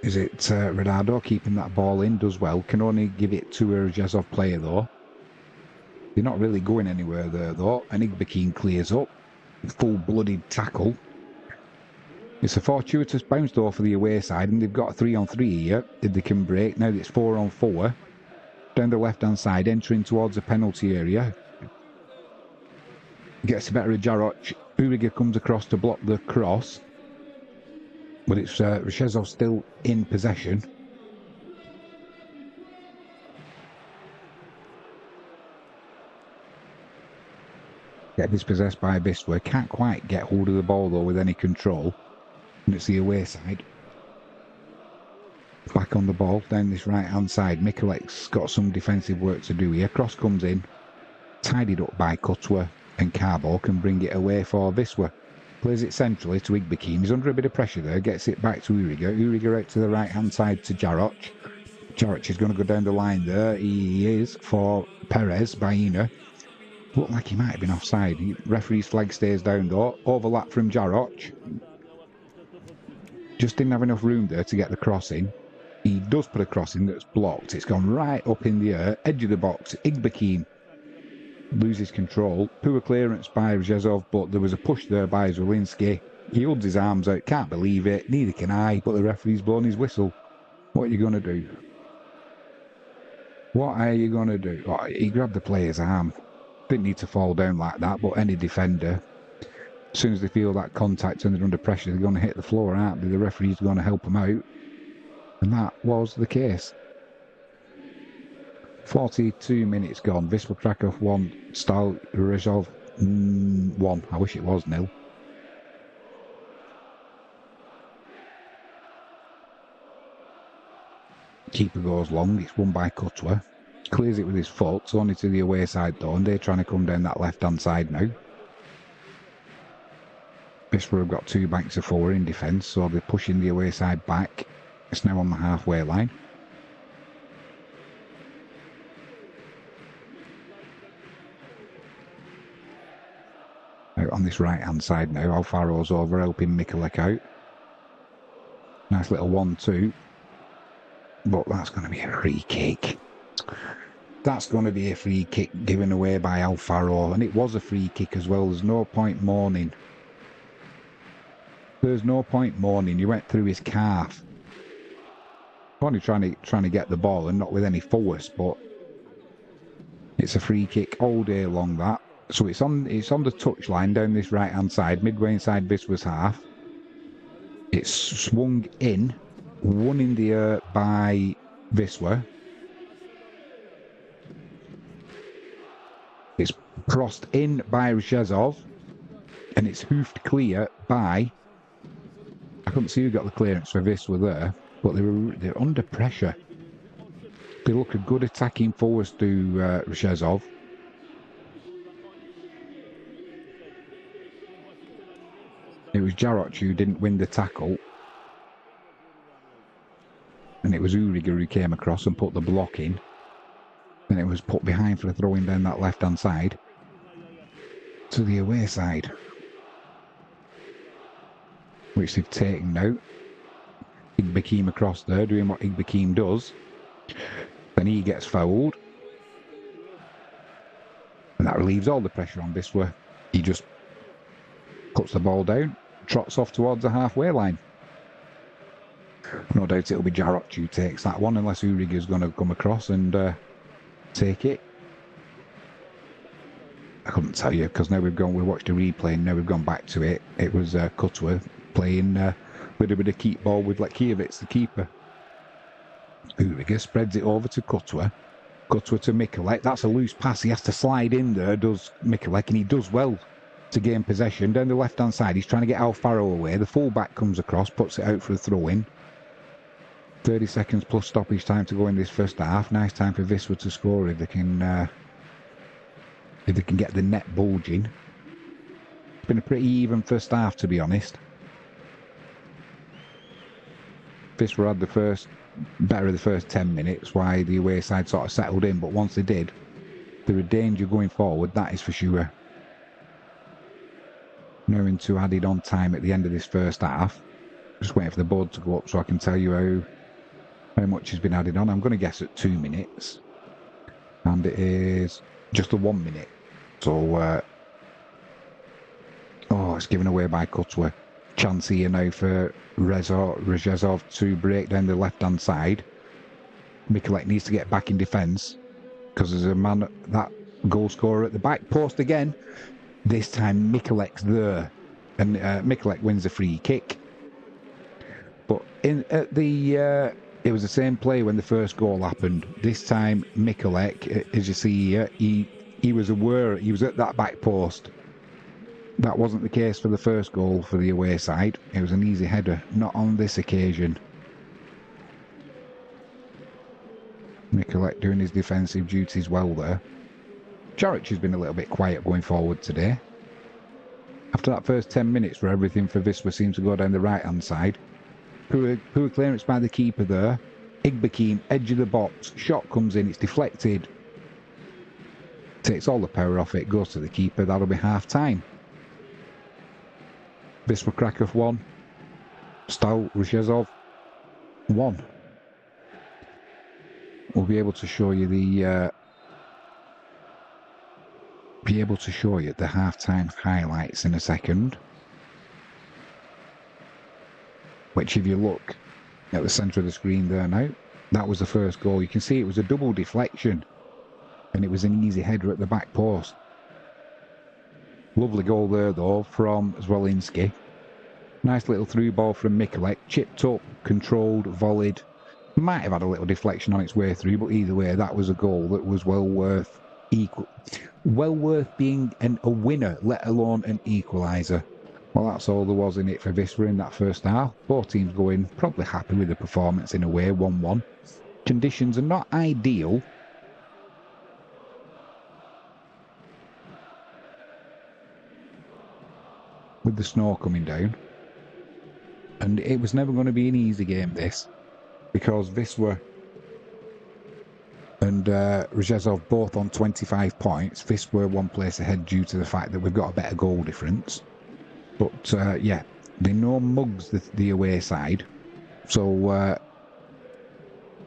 Is it Rodado keeping that ball in? Does well. Can only give it to a Rzeszow player, though. They're not really going anywhere there, though. And Igbekim clears up. Full-blooded tackle. It's a fortuitous bounce though for the away side, and they've got a 3-on-3 here if they can break. Now it's 4-on-4 down the left-hand side, entering towards the penalty area. Gets the better of Jarroch. Uriga comes across to block the cross, but it's Rzeszow still in possession. Get dispossessed by Wisla. Can't quite get hold of the ball though with any control. And it's the away side. Back on the ball down this right hand side. Mikulec's got some defensive work to do here. Cross comes in. Tidied up by Continuew, and Carbo can bring it away for Wisla. Plays it centrally to Igbekin. He's under a bit of pressure there. Gets it back to Uriga. Uriga out to the right hand side to Jarroch. Jarroch is going to go down the line there. He is for Perez, Baena. Looked like he might have been offside. Referee's flag stays down though. Overlap from Jarroch. Just didn't have enough room there to get the cross in. He does put a cross in that's blocked. It's gone right up in the air. Edge of the box. Igbekin loses control. Poor clearance by Rzeszow, but there was a push there by Zwolinski. He holds his arms out. Can't believe it. Neither can I, but the referee's blown his whistle. What are you going to do? What are you going to do? Oh, he grabbed the player's arm. Didn't need to fall down like that, but any defender, as soon as they feel that contact and they're under pressure, they're going to hit the floor, aren't they? The referee's going to help them out. And that was the case. 42 minutes gone. Wisla Krakow 1, Stal Rzeszow 1. I wish it was 0. Keeper goes long. It's won by Continuew. Clears it with his foot. It's only to the away side though, and they're trying to come down that left-hand side now. Wisla have got 2 banks of 4 in defence, so they're pushing the away side back. It's now on the halfway line. Out on this right-hand side now. Alfaro's over, helping Mikulek out. Nice little 1-2. But that's going to be a free kick. That's going to be a free kick given away by Alfaro. And it was a free kick as well. There's no point mourning. There's no point mourning. He went through his calf. Only trying to get the ball and not with any force, but it's a free kick all day long, that. So it's on the touchline down this right hand side, midway inside Wisła's half. It's swung in, won in the air by Wisla. It's crossed in by Rzeszow, and it's hoofed clear by, I couldn't see who got the clearance for Wisla there, but they're under pressure. They look a good attacking force to Rzeszow. It was Jarroch who didn't win the tackle. And it was Uriga who came across and put the block in. Then it was put behind for throwing down that left-hand side to the away side, which they've taken now. Igbekin across there, doing what Igbekin does. Then he gets fouled. And that relieves all the pressure on Wisla. He just puts the ball down, trots off towards the halfway line. No doubt it'll be Jarroch who takes that one, unless Uriga's going to come across and take it. I couldn't tell you, because now we watched a replay and now we've gone back to it. It was Continuew playing with a bit of keep ball with Lekiewicz, the keeper. Uriga spreads it over to Continuew. Continuew to Mikulek. That's a loose pass. He has to slide in there, does Mikulek, and he does well to gain possession. Down the left-hand side, he's trying to get Alfaro away. The full-back comes across, puts it out for a throw-in. 30 seconds plus stoppage time to go in this first half. Nice time for Wisla to score if they can get the net bulging. It's been a pretty even first half, to be honest. Wisla had better of the first 10 minutes, while the away side sort of settled in, but once they did, there were danger going forward, that is for sure. Now into added on time at the end of this first half. Just waiting for the board to go up so I can tell you how much has been added on. I'm going to guess at 2 minutes. And it is just a 1 minute. So, it's given away by Continuew. chance here now for Rzeszow to break down the left-hand side. Mikulek needs to get back in defence because there's a man, that goal scorer at the back post again. This time Mikulek's there, and Mikulek wins the free kick. But it was the same play when the first goal happened. This time Mikulek, as you see here, he was aware, he was at that back post. That wasn't the case for the first goal for the away side. It was an easy header, not on this occasion. Mikulek doing his defensive duties well there. Jaric has been a little bit quiet going forward today. After that first 10 minutes where everything for Wisla seemed to go down the right-hand side. Poor clearance by the keeper there. Igbekin, edge of the box. Shot comes in, it's deflected. Takes all the power off it, goes to the keeper. That'll be half-time. Wisla Krakow 1. Stal Rzeszow 1. We'll be able to show you the half-time highlights in a second. Which, if you look at the centre of the screen there now, that was the first goal. You can see it was a double deflection, and it was an easy header at the back post. Lovely goal there though from Zwolinski. Nice little through ball from Mikulek, chipped up, controlled, volleyed. Might have had a little deflection on its way through, but either way, that was a goal that was well worth being a winner, let alone an equaliser. Well, that's all there was in it for Wisla in that first half. Both teams going probably happy with the performance in a way, 1-1. Conditions are not ideal. With the snow coming down. And it was never going to be an easy game, this. Because Wisla and Rzeszow both on 25 points. Wisla one place ahead due to the fact that we've got a better goal difference. But yeah, they know mugs the away side. So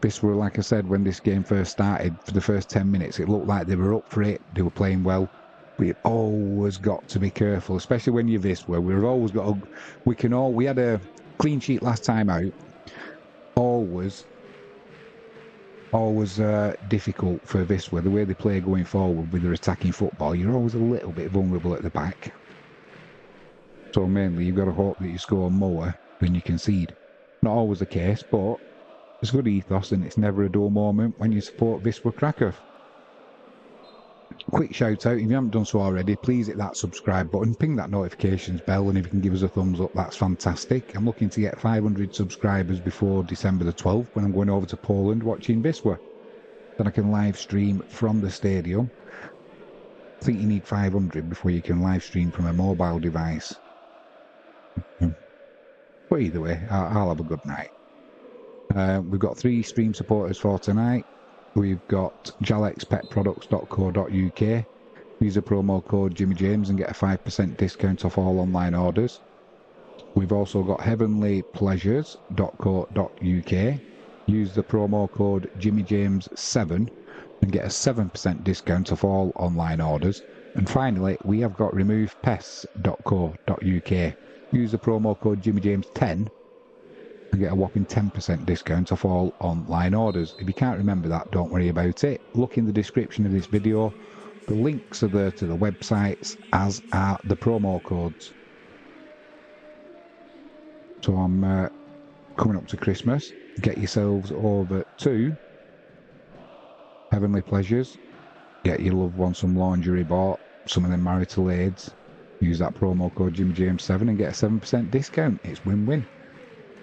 Wisla, like I said, when this game first started, for the first 10 minutes, it looked like they were up for it. They were playing well. We've always got to be careful, especially when you're Wisla. We've always got to, we had a clean sheet last time out. Always difficult for Wisla. The way they play going forward with their attacking football, you're always a little bit vulnerable at the back. So mainly you've got to hope that you score more than you concede. Not always the case, but it's good ethos and it's never a dull moment when you support Wisla Krakow. Quick shout out, if you haven't done so already, please hit that subscribe button, ping that notifications bell, and if you can give us a thumbs up, that's fantastic. I'm looking to get 500 subscribers before December the 12th when I'm going over to Poland watching Wisla. Then I can live stream from the stadium. I think you need 500 before you can live stream from a mobile device. But either way, I'll have a good night. We've got 3 stream supporters for tonight. We've got jalexpetproducts.co.uk. Use the promo code Jimmy James and get a 5% discount off all online orders. We've also got heavenlypleasures.co.uk. Use the promo code JimmyJames7 and get a 7% discount off all online orders. And finally, we have got removepests.co.uk. Use the promo code JimmyJames10 and get a whopping 10% discount off all online orders. If you can't remember that, don't worry about it. Look in the description of this video. The links are there to the websites, as are the promo codes. So I'm coming up to Christmas. Get yourselves over to Heavenly Pleasures. Get your loved one some lingerie bought, some of them marital aids. Use that promo code JimmyJames7 and get a 7% discount. It's win-win.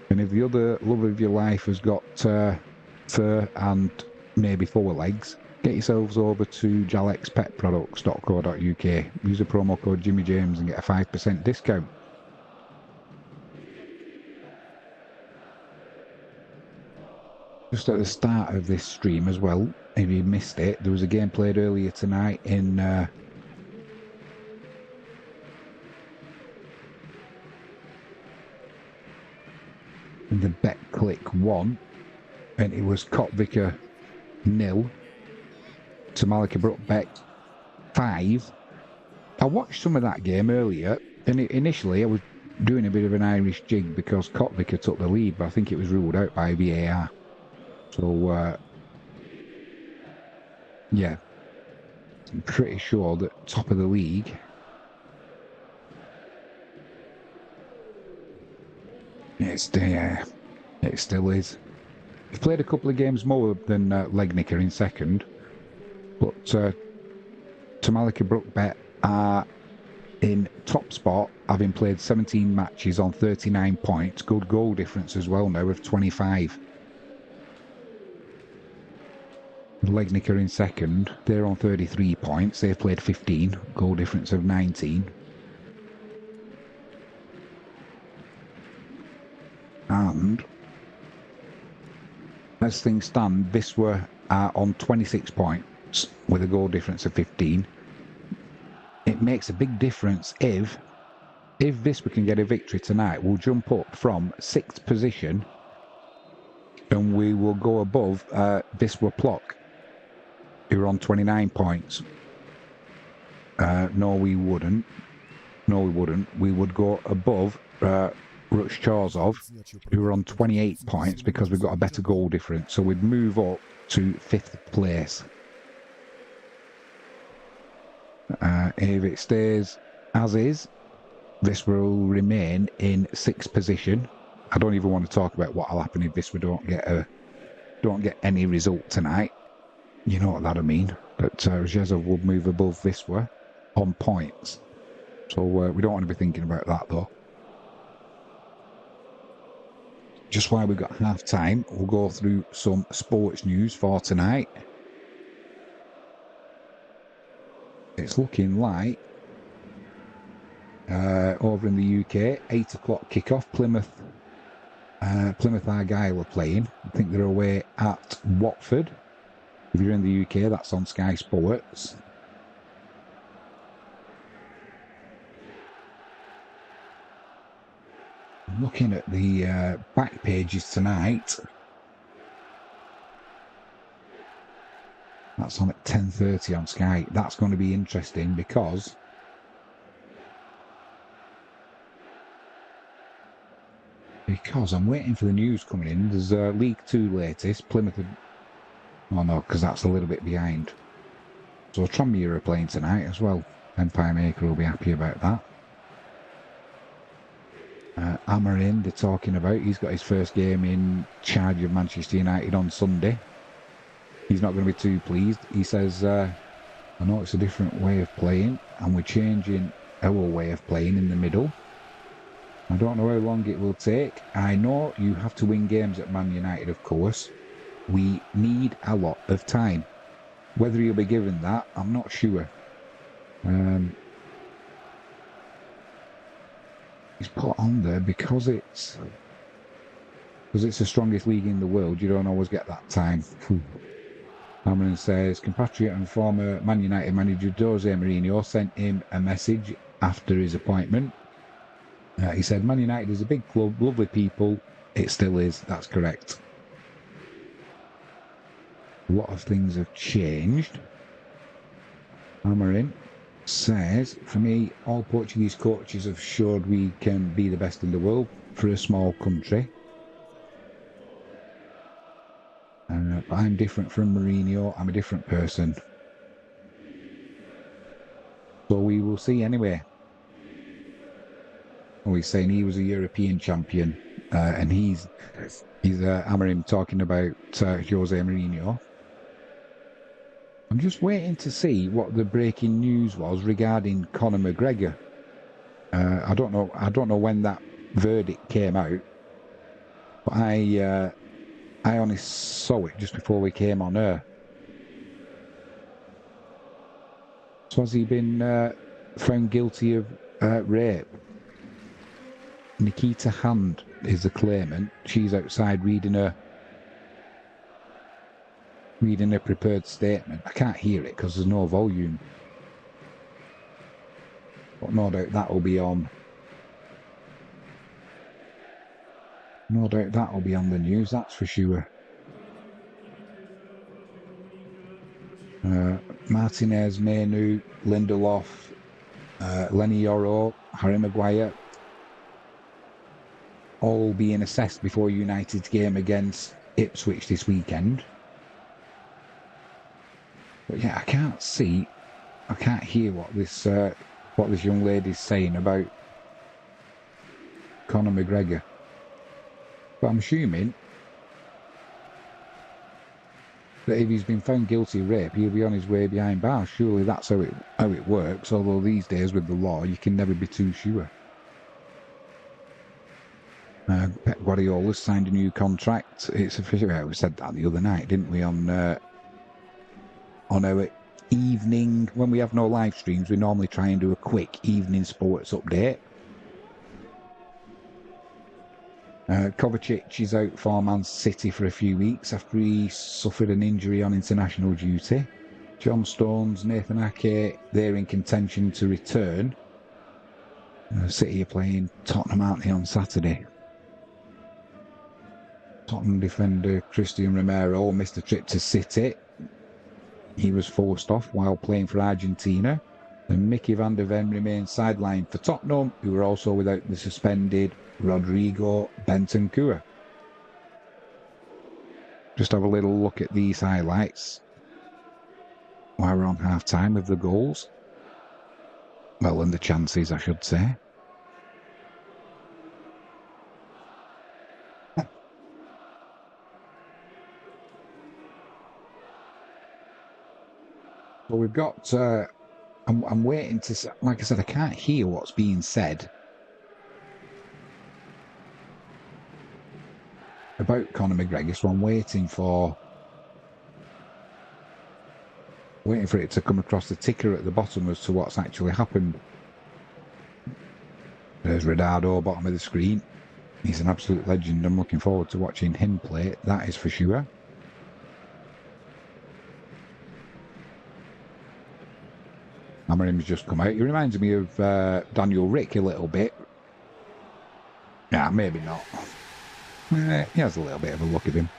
And if the other love of your life has got fur and maybe 4 legs, get yourselves over to jalexpetproducts.co.uk. Use the promo code JimmyJames and get a 5% discount. Just at the start of this stream as well, if you missed it, there was a game played earlier tonight in the Betclic 1, and it was Kotvika 0 to Malika Brookbeck 5. I watched some of that game earlier, and initially I was doing a bit of an Irish jig because Kotlika took the lead, but I think it was ruled out by VAR. So, yeah, I'm pretty sure that top of the league. It still is. We've played a couple of games more than Legnica in second, but Tamalika Brookbet are in top spot, having played 17 matches on 39 points. Good goal difference as well now of 25. Legnica in second, they're on 33 points. They've played 15, goal difference of 19. And as things stand, Wisla are on 26 points with a goal difference of 15. It makes a big difference if Wisla can get a victory tonight. We'll jump up from 6th position and we will go above Wisla Plock, who are on 29 points. No, we wouldn't. We would go above Rzeszow, who are on 28 points because we've got a better goal difference. So we'd move up to 5th place. If it stays as is, this will remain in 6th position. I don't even want to talk about what will happen if Wisla don't get any result tonight. You know what that mean? That Rzeszow will move above Wisla on points. So we don't want to be thinking about that though. Just while we've got half time, we'll go through some sports news for tonight. It's looking like over in the UK, 8 o'clock kickoff. Plymouth Argyle are playing. I think they're away at Watford. If you're in the UK, that's on Sky Sports. Looking at the back pages tonight, that's on at 10:30 on Sky. That's going to be interesting because I'm waiting for the news coming in. There's League 2 latest. Plymouth. Oh no, because that's a little bit behind. So Tranmere are playing tonight as well. Empire Maker will be happy about that. Amarin, they're talking about. He's got his first game in charge of Manchester United on Sunday. He's not going to be too pleased. He says, I know it's a different way of playing and we're changing our way of playing in the middle. I don't know how long it will take. I know you have to win games at Man United, of course. We need a lot of time. Whether you'll be given that, I'm not sure. He's put on there because it's the strongest league in the world. You don't always get that time. Amarin says, compatriot and former Man United manager Jose Mourinho sent him a message after his appointment. He said, Man United is a big club, lovely people. It still is, that's correct. A lot of things have changed. Amarin says, for me, all Portuguese coaches have showed we can be the best in the world for a small country. But I'm different from Mourinho. I'm a different person. So we will see anyway. Oh, he's saying he was a European champion, and he's Amarim talking about Jose Mourinho. I'm just waiting to see what the breaking news was regarding Conor McGregor. I don't know when that verdict came out, but I only saw it just before we came on air. So has he been found guilty of rape? Nikita Hand is the claimant. She's outside reading a prepared statement. I can't hear it because there's no volume. But no doubt that will be on. No doubt that will be on the news, that's for sure. Martinez, Manu, Lindelof, Lenny Yoro, Harry Maguire. all being assessed before United's game against Ipswich this weekend. But yeah, I can't hear what this young lady's saying about Conor McGregor. But I'm assuming that if he's been found guilty of rape, he'll be on his way behind bars. Surely that's how it works. Although these days with the law, you can never be too sure. Pep Guardiola's signed a new contract. It's official. We said that the other night, didn't we? On our evening, when we have no live streams, we normally try and do a quick evening sports update. Kovacic is out for Man City for a few weeks after he suffered an injury on international duty. John Stones, Nathan Ake, they're in contention to return. City are playing Tottenham, aren't they, on Saturday? Tottenham defender Christian Romero missed a trip to City. He was forced off while playing for Argentina. And Mickey van der Ven remains sidelined for Tottenham, who are also without the suspended Rodrigo Bentancur. Just have a little look at these highlights while we're on half-time of the goals. Well, and the chances, I should say. So we've got... I'm waiting to... Like I said, I can't hear what's being said about Conor McGregor, so I'm waiting for it to come across the ticker at the bottom as to what's actually happened. There's Redardo, bottom of the screen. He's an absolute legend. I'm looking forward to watching him play, that is for sure. Amarim's just come out. He reminds me of Daniel Rick a little bit. Yeah, maybe not. He has a little bit of a look at him.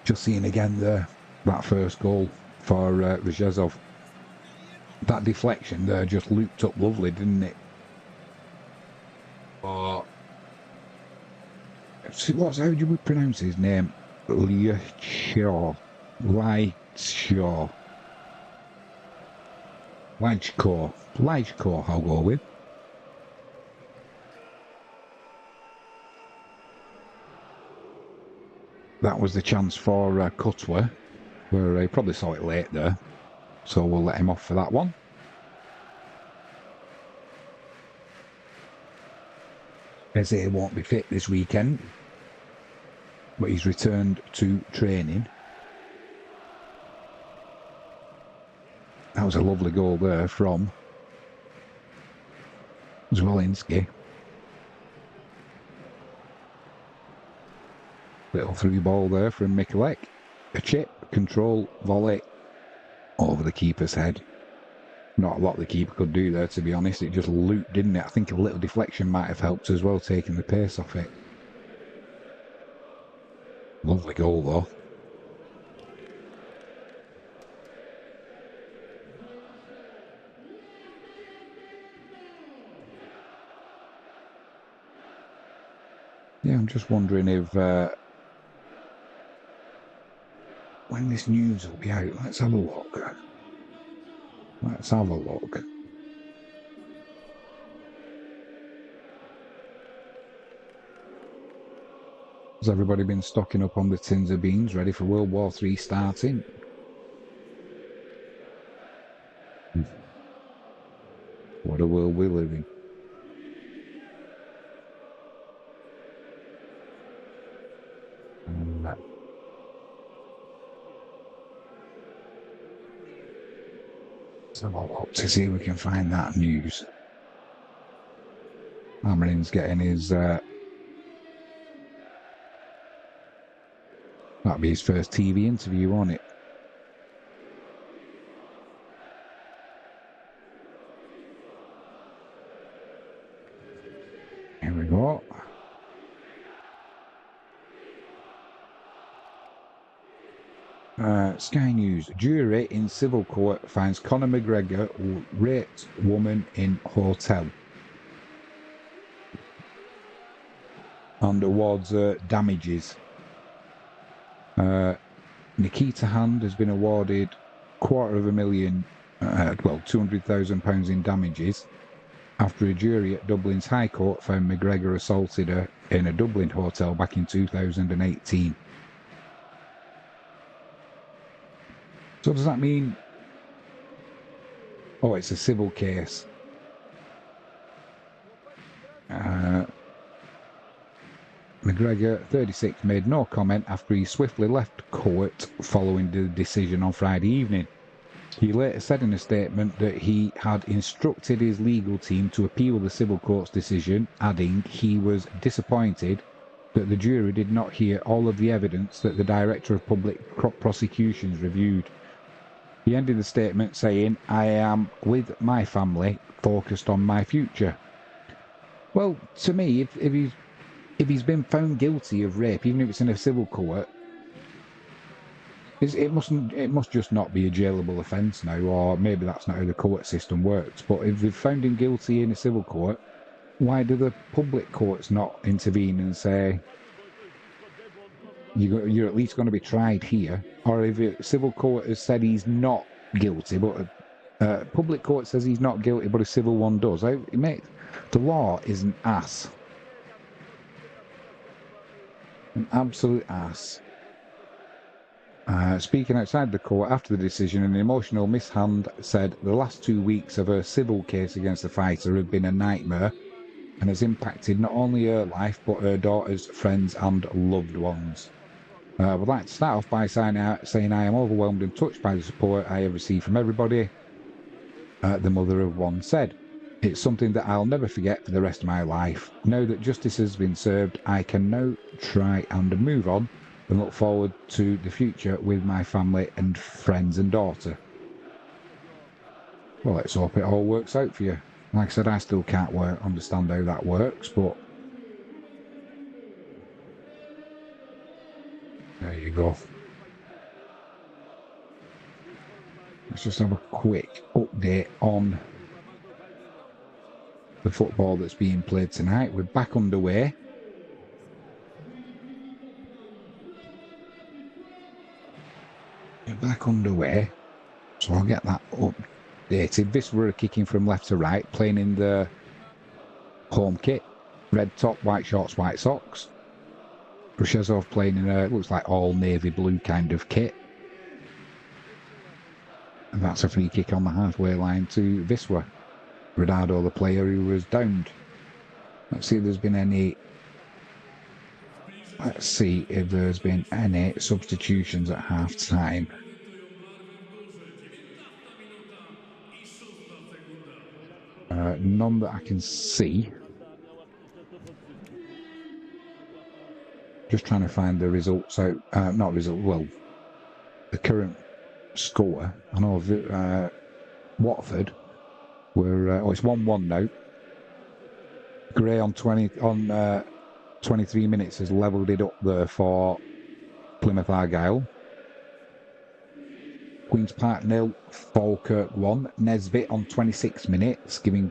Just seeing again that first goal for Rzeszow. That deflection there just looped up lovely, didn't it? But how do you pronounce his name? Lajco, I'll go with. That was the chance for Cutler, where he probably saw it late there, so we'll let him off for that one. Eze won't be fit this weekend, but he's returned to training. That was a lovely goal there from Zwolinski. Little through ball there from Mikulek. A chip, control, volley over the keeper's head. Not a lot the keeper could do there, to be honest. It just looped, didn't it? I think a little deflection might have helped as well, taking the pace off it. Lovely goal, though. Yeah, I'm just wondering if... when this news will be out, let's have a look. Let's have a look. Has everybody been stocking up on the tins of beans, ready for World War III starting? What a world we live in. Let's have a look to see if we can find that news. Amarin's getting his... that'll be his first TV interview, won't it? Here we go. Sky News. Jury in civil court finds Conor McGregor raped woman in hotel. And awards damages. Nikita Hand has been awarded £250,000, £200,000 in damages after a jury at Dublin's High Court found McGregor assaulted her in a Dublin hotel back in 2018. So does that mean... Oh, it's a civil case. McGregor, 36, made no comment after he swiftly left court following the decision on Friday evening. He later said in a statement that he had instructed his legal team to appeal the civil court's decision, adding he was disappointed that the jury did not hear all of the evidence that the Director of Public Prosecutions reviewed. He ended the statement saying, "I am with my family, focused on my future." Well, to me, if he's been found guilty of rape, even if it's in a civil court, it must just not be a jailable offence now, or maybe that's not how the court system works. But if they've found him guilty in a civil court, why do the public courts not intervene and say, you're at least going to be tried here? Or if a civil court has said he's not guilty, but a public court says he's not guilty, but a civil one does. The law is an ass. An absolute ass. Speaking outside the court after the decision, an emotional Miss Hand said the last 2 weeks of her civil case against the fighter have been a nightmare and has impacted not only her life but her daughters, friends and loved ones. I would like to start off by saying I am overwhelmed and touched by the support I have received from everybody, the mother of one said. It's something that I'll never forget for the rest of my life. Now that justice has been served, I can now try and move on and look forward to the future with my family and friends and daughter. Well, let's hope it all works out for you. Like I said, I still can't understand how that works, but there you go. Let's just have a quick update on the football that's being played tonight. We're back underway. So I'll get that updated. Wisla are kicking from left to right, playing in the home kit. Red top, white shorts, white socks. Rzeszow playing in a, looks like all navy blue kind of kit. And that's a free kick on the halfway line to Wisla. Ronaldo, the player who was downed. Let's see if there's been any substitutions at half time. None that I can see. Just trying to find the results out. The current score. I know Watford were. It's 1-1 now. Gray on 23 minutes has levelled it up there for Plymouth Argyle. Queen's Park 0, Falkirk 1. Nesbitt on 26 minutes, giving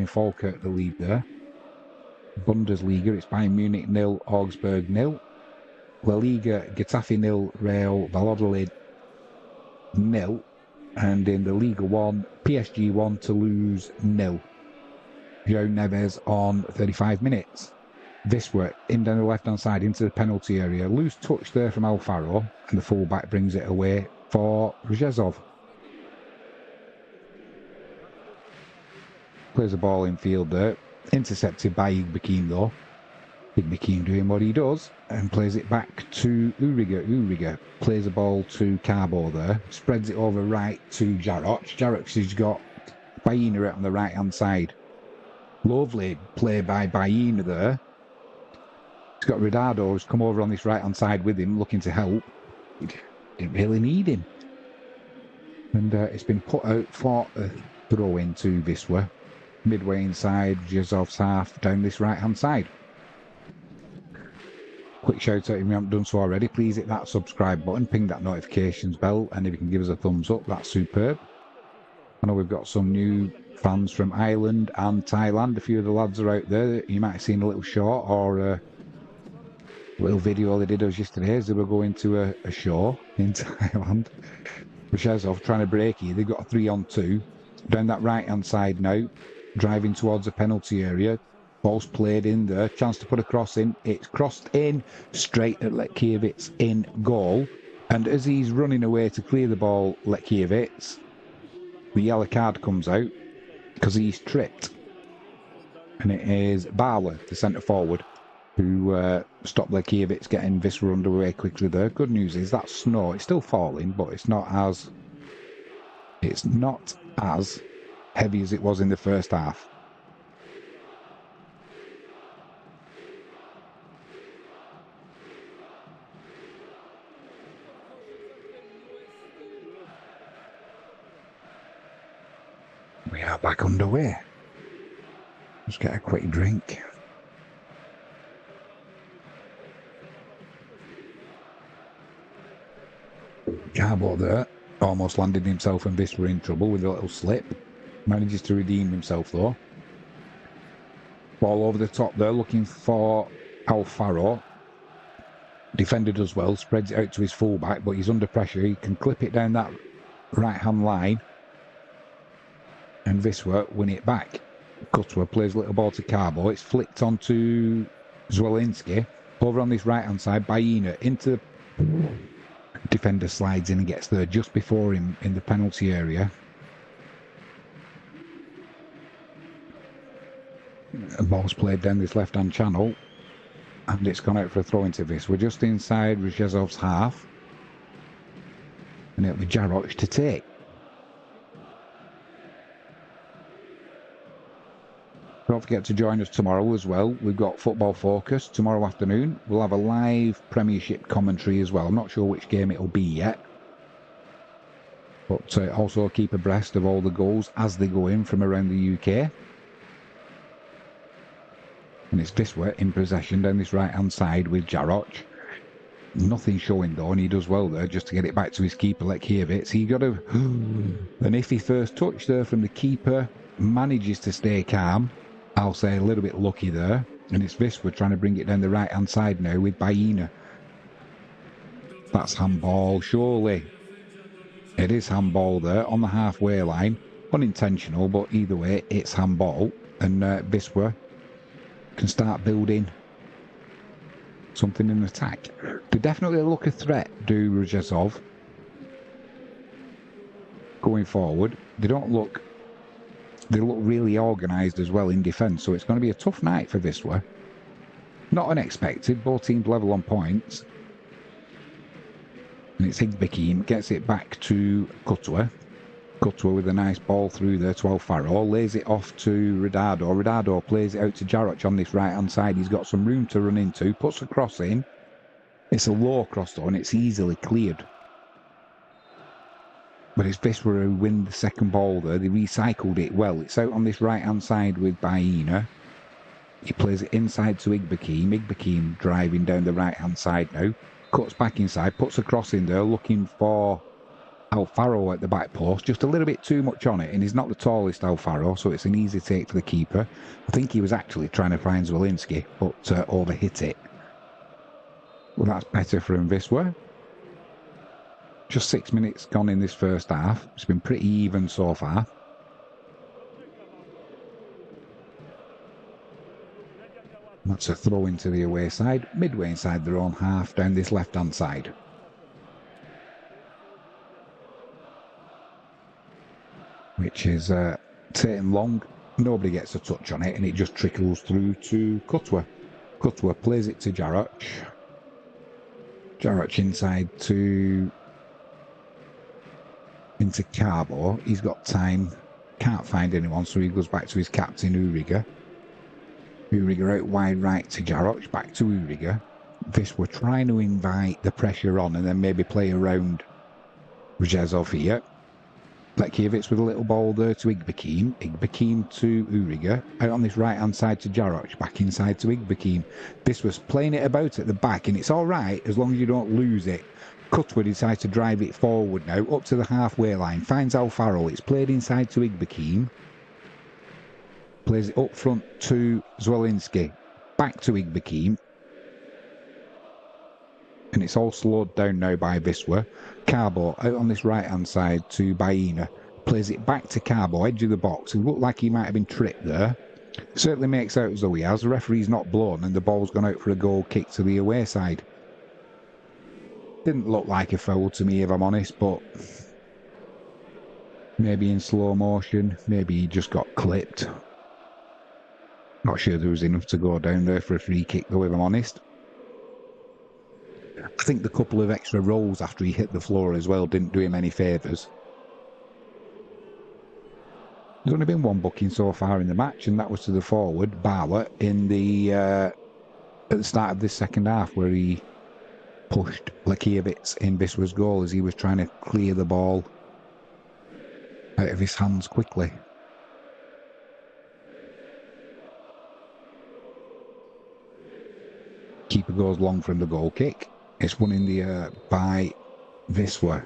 Falkirk the lead there. Bundesliga, it's Bayern Munich 0, Augsburg 0. La Liga, Getafe 0, Real Valladolid 0. And in the Liga 1, PSG 1, Toulouse 0. João Neves on 35 minutes. Wisla in down the left-hand side into the penalty area. Loose touch there from Alfaro, and the full-back brings it away for Rzeszow. Plays the ball in field there. Intercepted by Igbekin though. Igbekin doing what he does and plays it back to Uriga. Uriga plays the ball to Carbo there. Spreads it over right to Jaroch. Jaroch has got Baina on the right-hand side. Lovely play by Baina there. He's got Ronaldo who's come over on this right-hand side with him, looking to help. Didn't really need him. And it's been put out for a throw-in to Wisla. Midway inside Rzeszow's half, down this right-hand side. Quick shout out if you haven't done so already, please hit that subscribe button, ping that notifications bell, and if you can give us a thumbs up, that's superb. I know we've got some new fans from Ireland and Thailand. A few of the lads are out there. You might have seen a little short or a little video they did us yesterday as they were going to a show in Thailand. Rzeszow trying to break here. They've got a 3-on-2. Down that right-hand side now, driving towards the penalty area. Ball's played in there. Chance to put a cross in. It's crossed in straight at Lekiewicz in goal. And as he's running away to clear the ball, Lekiewicz, the yellow card comes out because he's tripped. And it is Barler, the centre forward, who stopped Lekiewicz getting Wisla underway quickly there. Good news is that snow, it's still falling, but it's not as heavy as it was in the first half. We are back underway. Let's get a quick drink. Carbo there almost landed himself and Wisla in trouble with a little slip. Manages to redeem himself though. Ball over the top there, looking for Alfaro. Defender does well, spreads it out to his fullback, but he's under pressure. He can clip it down that right-hand line. And Wisla win it back. Continuew plays a little ball to Carbo. It's flicked onto Zwolinski. Over on this right-hand side, Baina into... Defender slides in and gets there just before him in the penalty area. The ball's played down this left-hand channel. And it's gone out for a throw into this. We're just inside Rzeszow's half. And it'll be Jaroch to take. Don't forget to join us tomorrow as well. We've got Football Focus tomorrow afternoon. We'll have a live Premiership commentary as well. I'm not sure which game it'll be yet. But also keep abreast of all the goals as they go in from around the UK. And it's Wisla in possession down this right-hand side with Jaroch. Nothing showing though, and he does well there just to get it back to his keeper, Lekiewicz. He got an iffy first touch there from the keeper. Manages to stay calm. I'll say a little bit lucky there. And it's Wisla trying to bring it down the right-hand side now with Baina. That's handball, surely. It is handball there on the halfway line. Unintentional, but either way, it's handball. And Wisla can start building something in attack. They definitely look a threat, do Rzeszów. Going forward. They look really organised as well in defence, so it's going to be a tough night for Wisla. Not unexpected, both teams level on points. And it's Igbekim, gets it back to Continuew. Continuew with a nice ball through there to Alfaro, lays it off to Redado. Redado plays it out to Jaroch on this right-hand side. He's got some room to run into, puts a cross in. It's a low cross though, and it's easily cleared. But it's Wisla who win the second ball there. They recycled it well. It's out on this right-hand side with Baina. He plays it inside to Igbekim. Igbekim driving down the right-hand side now. Cuts back inside, puts a cross in there, looking for Alfaro at the back post. Just a little bit too much on it, and he's not the tallest Alfaro, so it's an easy take for the keeper. I think he was actually trying to find Zwolinski, but overhit it. Well, that's better for Wisla. Just 6 minutes gone in this first half. It's been pretty even so far. That's a throw into the away side, midway inside their own half, down this left-hand side. Which is taking long. Nobody gets a touch on it, and it just trickles through to Continuew. Continuew plays it to Jaroch. Jaroch inside into Carbo. He's got time, can't find anyone, so he goes back to his captain Uriga. Uriga out wide right to Jaroch, back to Uriga. Wisla trying to invite the pressure on and then maybe play around Rzeszów here. Lekiewicz with a little ball there to Igbekim. Igbekim to Uriga. Out on this right-hand side to Jaroch. Back inside to Igbekim. This was playing it about at the back, and it's all right as long as you don't lose it. Cutwa decides to drive it forward now, up to the halfway line. Finds Alfaro. It's played inside to Igbekim. Plays it up front to Zwolinski. Back to Igbekim. And it's all slowed down now by Wisła. Carbo out on this right-hand side to Baena. Plays it back to Carbo, edge of the box. It looked like he might have been tripped there. Certainly makes out as though he has. The referee's not blown and the ball's gone out for a goal kick to the away side. Didn't look like a foul to me, if I'm honest, but maybe in slow motion, maybe he just got clipped. Not sure there was enough to go down there for a free kick though, if I'm honest. I think the couple of extra rolls after he hit the floor as well didn't do him any favours. There's only been one booking so far in the match, and that was to the forward, Bauer, in the at the start of this second half, where he pushed Lekiewicz in Wisła's goal as he was trying to clear the ball out of his hands quickly. Keeper goes long from the goal kick. It's won in the air by Wisła.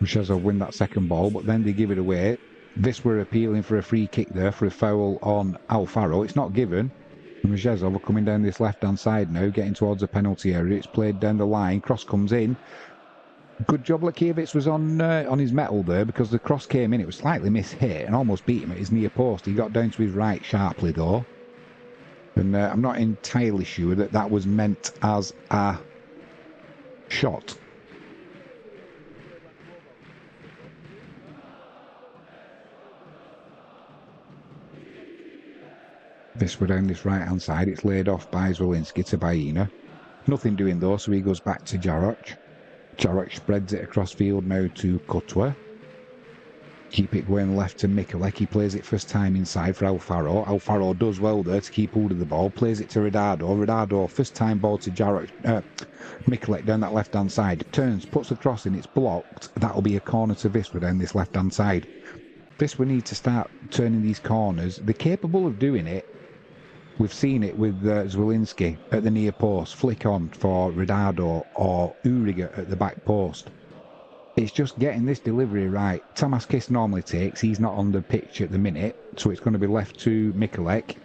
Rzeszow win that second ball, but then they give it away. Wisła appealing for a free kick there for a foul on Alfaro. It's not given. And Rzeszow are coming down this left-hand side now, getting towards the penalty area. It's played down the line. Cross comes in. Good job Lekiewicz was on his mettle there, because the cross came in. It was slightly mishit and almost beat him at his near post. He got down to his right sharply though. And I'm not entirely sure that that was meant as a shot. Wisła down this right-hand side. It's laid off by Zwolinski to Baena. Nothing doing though, so he goes back to Jaroch. Jaroch spreads it across field now to Cutwa. Keep it going left to Mikulek. He plays it first time inside for Alfaro. Alfaro does well there to keep hold of the ball. Plays it to Ridado. Ridado, first time ball to Jaroch. Mikulek down that left-hand side. Turns, puts the cross in. It's blocked. That'll be a corner to Wisła down this left-hand side. Wisła need to start turning these corners. They're capable of doing it. We've seen it with Zwolinski at the near post. Flick on for Ridado or Uriga at the back post. It's just getting this delivery right. Tamas Kiss normally takes. He's not on the pitch at the minute, so it's going to be left to Mikulek.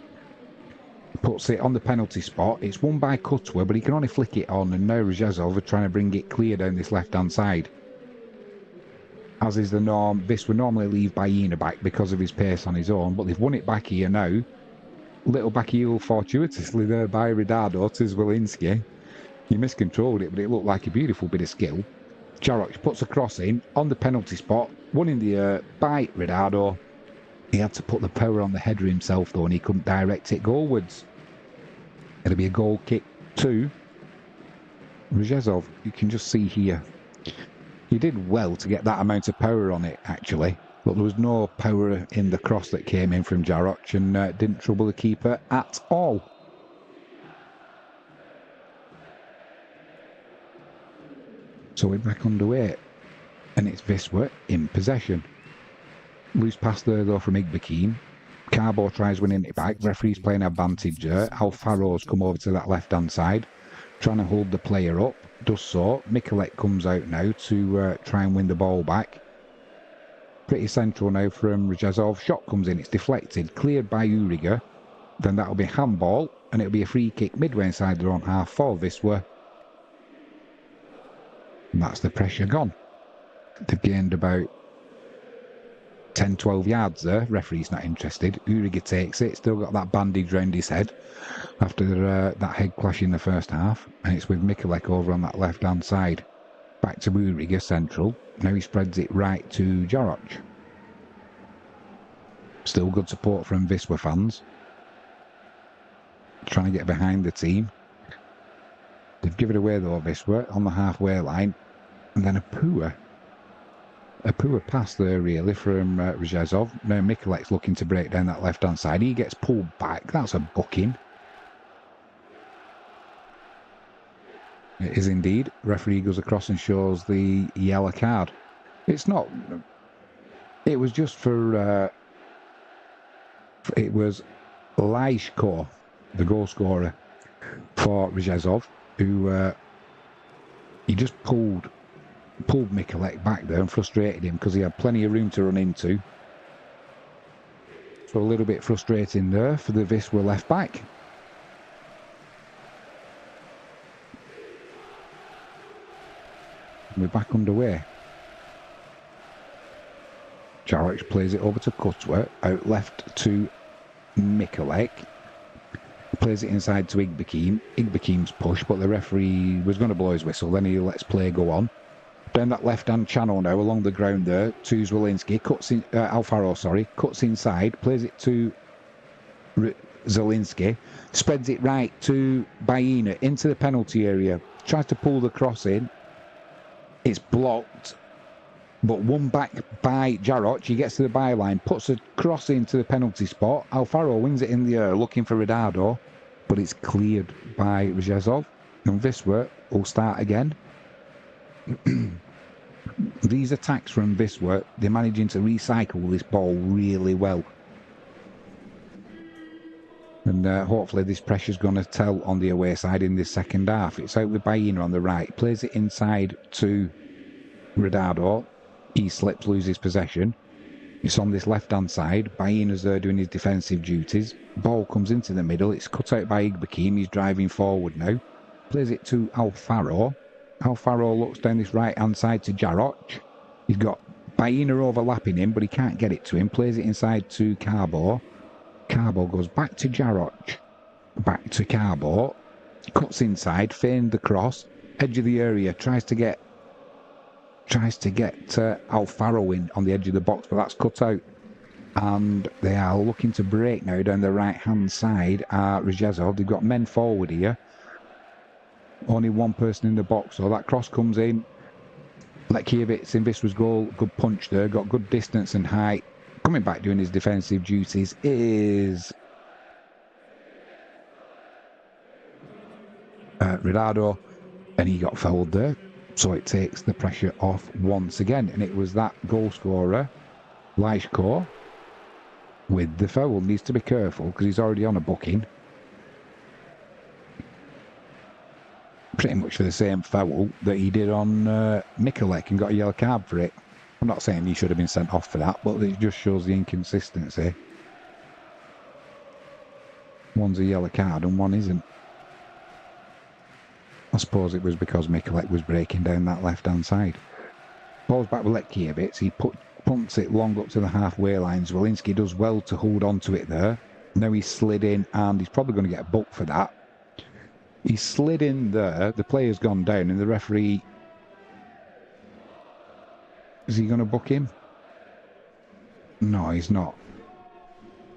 Puts it on the penalty spot. It's won by Cutwa, but he can only flick it on, and now Rzeszow are trying to bring it clear down this left-hand side. As is the norm, Wisła normally leave Baena back because of his pace on his own, but they've won it back here now. Little back heel fortuitously there by Ridado to Zwolinski. He miscontrolled it, but it looked like a beautiful bit of skill. Jaroch puts a cross in on the penalty spot, won in the air by Ridado. He had to put the power on the header himself though, and he couldn't direct it goalwards. It'll be a goal kick to Rzeszow. You can just see here. He did well to get that amount of power on it actually, but there was no power in the cross that came in from Jaroch, and didn't trouble the keeper at all. So we're back underway, and it's Wisła in possession. Loose pass there though from Igbekim. Carbo tries winning it back. Referee's playing advantage there. Alfaro's come over to that left-hand side, trying to hold the player up. Does so. Mikulek comes out now to try and win the ball back. Pretty central now from Rzeszow. Shot comes in. It's deflected. Cleared by Uriga. Then that'll be handball, and it'll be a free kick midway inside their own half for Wisła. And that's the pressure gone. They've gained about 10-12 yards there. Referee's not interested. Uriga takes it. Still got that bandage round his head after that head clash in the first half. And it's with Mikulek over on that left-hand side. Back to Uriga central. Now he spreads it right to Jaroch. Still good support from Wisła fans. Trying to get behind the team. They've given away though, Wisła, on the halfway line. And then a poor pass there really from Rzeszow. Now Mikulek's looking to break down that left-hand side. He gets pulled back. That's a booking. It is indeed. Referee goes across and shows the yellow card. It's not... It was just for... it was Lajko, the goal scorer for Rzeszow, who... he just pulled Mikulek back there and frustrated him because he had plenty of room to run into. So a little bit frustrating there for the Wisla left back. We're back underway. Jarek plays it over to Continuew, out left to Mikulek. Plays it inside to Igbekim. Igbekin's push, but the referee was going to blow his whistle. Then he lets play go on. Down that left-hand channel now, along the ground there, to Zwolinski. Cuts in, Alfaro, sorry. Cuts inside. Plays it to Zwolinski. Spreads it right to Baina into the penalty area. Tries to pull the cross in. It's blocked. But won back by Jarok. He gets to the byline. Puts a cross into the penalty spot. Alfaro wins it in the air, looking for Ronaldo. But it's cleared by Rzeszow. And Wisla will start again. These attacks from Wisla, they're managing to recycle this ball really well. And hopefully this pressure's going to tell on the away side in this second half. It's out with Baina on the right. Plays it inside to Ronaldo. He slips, loses possession. It's on this left-hand side. Baina's there doing his defensive duties. Ball comes into the middle. It's cut out by Igbekim. He's driving forward now. Plays it to Alfaro. Alfaro looks down this right-hand side to Jarok. He's got Baina overlapping him, but he can't get it to him. Plays it inside to Carbo. Carbo goes back to Jarok. Back to Carbo. Cuts inside, feigned the cross. Edge of the area, tries to get Alfaro in on the edge of the box, but that's cut out. And they are looking to break now down the right-hand side. Rzeszow, they've got men forward here. Only one person in the box, so that cross comes in. Lekiewicz in Wisła's goal, good punch there, got good distance and height. Coming back doing his defensive duties is Ronaldo, and he got fouled there. So it takes the pressure off once again. And it was that goal scorer, Lajko, with the foul. Needs to be careful because he's already on a booking. Pretty much for the same foul that he did on Mikulek and got a yellow card for it. I'm not saying he should have been sent off for that, but it just shows the inconsistency. One's a yellow card and one isn't. I suppose it was because Mikulek was breaking down that left-hand side. Ball's back with Lekiewicz. He punts it long up to the halfway line. Zwolinski does well to hold on to it there. Now he's slid in and he's probably going to get a book for that. He slid in there, the player's gone down, and the referee... Is he going to book him? No, he's not.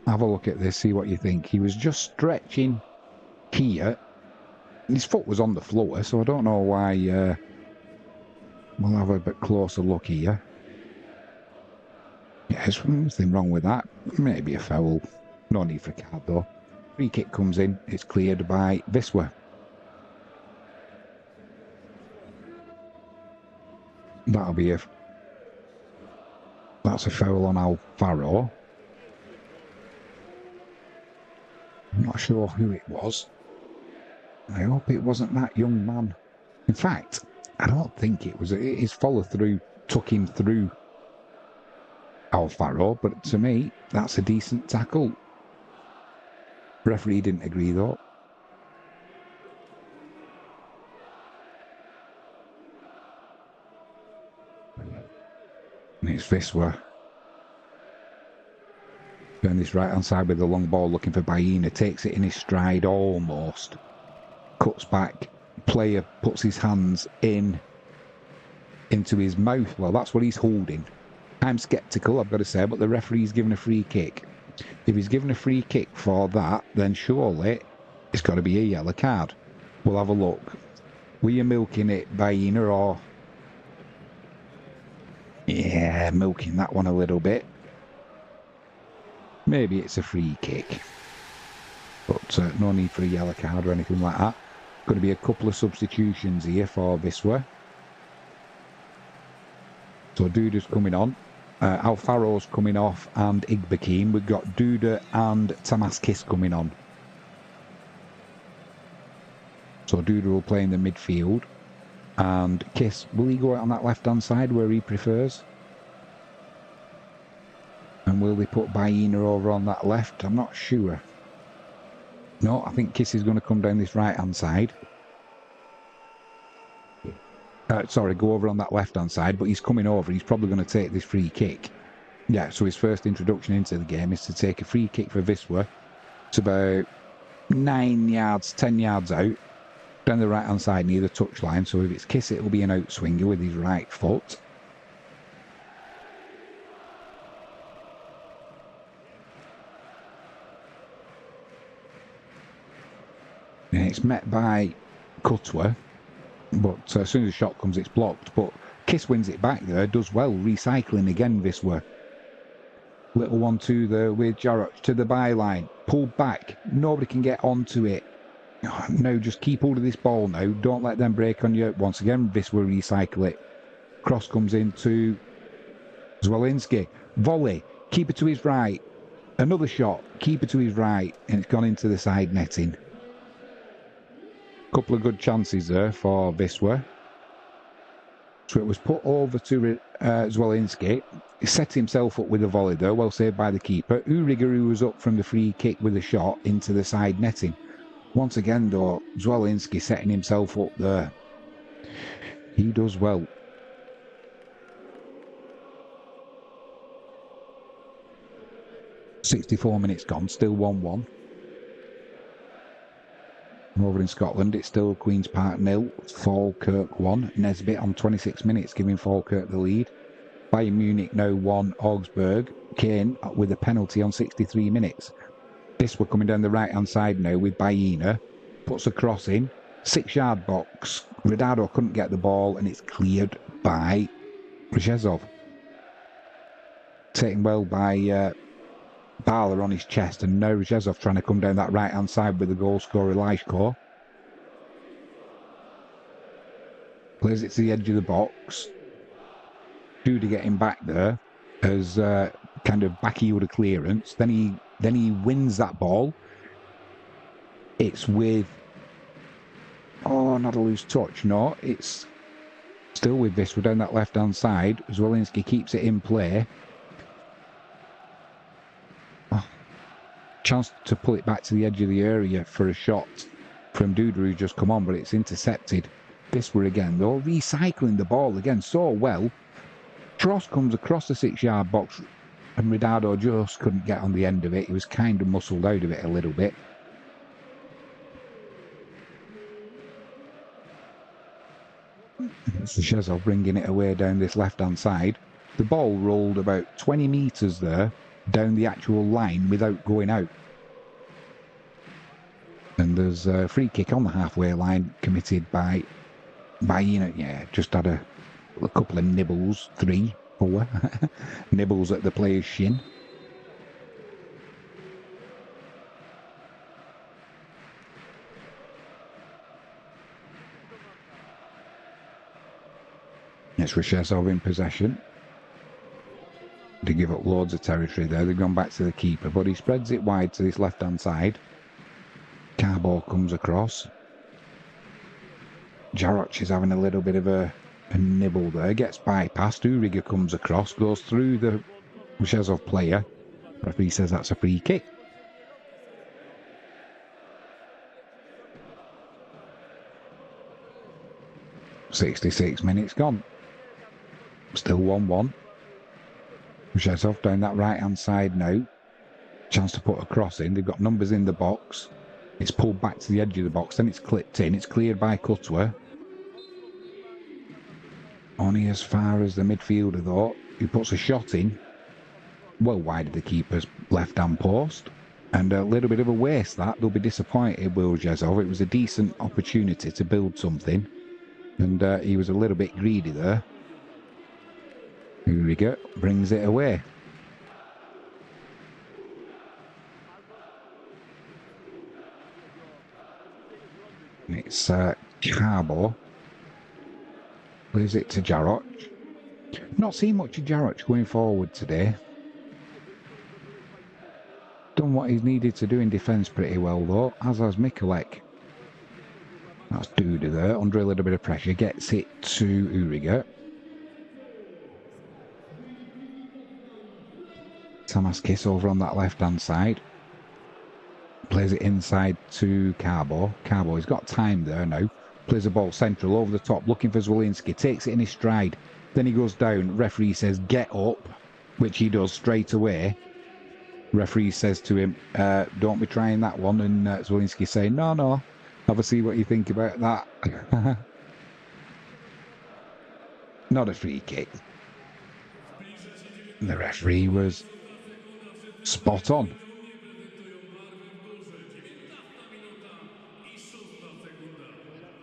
Have a look at this, see what you think. He was just stretching here. His foot was on the floor, so I don't know why... we'll have a bit closer look here. Yeah, there's nothing wrong with that. Maybe a foul. No need for a card, though. Free kick comes in. It's cleared by Wisła. That'll be a... That's a foul on Alfaro. I'm not sure who it was. I hope it wasn't that young man. In fact, I don't think it was. His follow-through took him through Alfaro, but to me, that's a decent tackle. Referee didn't agree, though. And it's Wisła. Down this right-hand side with the long ball looking for Baina. Takes it in his stride almost. Cuts back. Player puts his hands into his mouth. Well, that's what he's holding. I'm sceptical, I've got to say, but the referee's given a free kick. If he's given a free kick for that, then surely it's got to be a yellow card. We'll have a look. Were you milking it, Baina, or... Yeah, milking that one a little bit. Maybe it's a free kick. But no need for a yellow card or anything like that. Going to be a couple of substitutions here for Wisla. So Duda's coming on. Alfaro's coming off and Igbekin. We've got Duda and Tamaskis coming on. So Duda will play in the midfield. And Kiss, will he go out on that left-hand side where he prefers? And will they put Baina over on that left? I'm not sure. No, I think Kiss is going to come down this right-hand side. Sorry, go over on that left-hand side, but he's coming over. He's probably going to take this free kick. Yeah, so his first introduction into the game is to take a free kick for Wisla. It's about 9 yards, 10 yards out, down the right-hand side near the touchline. So if it's Kiss, it'll be an outswinger with his right foot. And it's met by Cutwa. But as soon as the shot comes, it's blocked. But Kiss wins it back there, does well, recycling again, Wisla. Little 1-2 there with Jarrett to the byline. Pulled back. Nobody can get onto it. No, just keep hold of this ball now. Don't let them break on you. Once again, Wisla recycle it. Cross comes into Zwolinski. Volley. Keeper to his right. Another shot. Keeper to his right. And it's gone into the side netting. Couple of good chances there for Wisla. So it was put over to Zwolinski. He set himself up with a volley there, well saved by the keeper. Uriger, who was up from the free kick with a shot into the side netting. Once again though, Zwolinski setting himself up there. He does well. "64 minutes gone, still 1-1. Over in Scotland, it's still Queen's Park 0, Falkirk 1. Nesbitt on 26 minutes, giving Falkirk the lead. Bayern Munich now 1, Augsburg. Kane with a penalty on 63 minutes. This we're coming down the right-hand side now with Baina. Puts a cross in. 6-yard box. Redado couldn't get the ball, and it's cleared by Rzeszow. Taken well by Barler on his chest, and now Rzeszow trying to come down that right-hand side with the goal scorer Lajko. Plays it to the edge of the box. Duda getting back there as kind of back-heeled a clearance. Then he wins that ball. It's with... Oh, not a loose touch. No, it's still with this. We're down that left-hand side. Zwolinski keeps it in play. Chance to pull it back to the edge of the area for a shot from Duda, who's just come on, but it's intercepted. Wisla again, though, recycling the ball again so well. Cross comes across the 6-yard box, and Redado just couldn't get on the end of it. He was kind of muscled out of it a little bit. It's Rzeszow bringing it away down this left-hand side. The ball rolled about 20 metres there, down the actual line without going out. And there's a free kick on the halfway line committed by Baina. Yeah, just had a couple of nibbles, 3, 4 nibbles at the player's shin. It's Rzeszow in possession. To give up loads of territory there. They've gone back to the keeper, but he spreads it wide to this left-hand side. Carbo comes across. Jarroch is having a little bit of a nibble there. Gets bypassed. Uriger comes across, goes through the Rzeszow player. Referee says that's a free kick. "66 minutes gone. Still 1-1. Rzeszow down that right-hand side now. Chance to put a cross in. They've got numbers in the box. It's pulled back to the edge of the box. Then it's clipped in. It's cleared by Cutwa. Only as far as the midfielder, though. He puts a shot in. Well wide of the keeper's left-hand post. And a little bit of a waste, that. They'll be disappointed, Will Rzeszow. It was a decent opportunity to build something. And he was a little bit greedy there. Uriger brings it away. And it's Carbo. Plays it to Jarroch. Not seen much of Jarroch going forward today. Done what he's needed to do in defence pretty well though, as has Mikulek. That's Duda there, under a little bit of pressure, gets it to Uriger. Tamaskis over on that left-hand side. Plays it inside to Carbo. Carbo, he's got time there now. Plays the ball central, over the top, looking for Zwolinski. Takes it in his stride. Then he goes down. Referee says, get up, which he does straight away. Referee says to him, don't be trying that one. And Zwolinski saying, no. Have a see what you think about that. Not a free kick. The referee was spot on.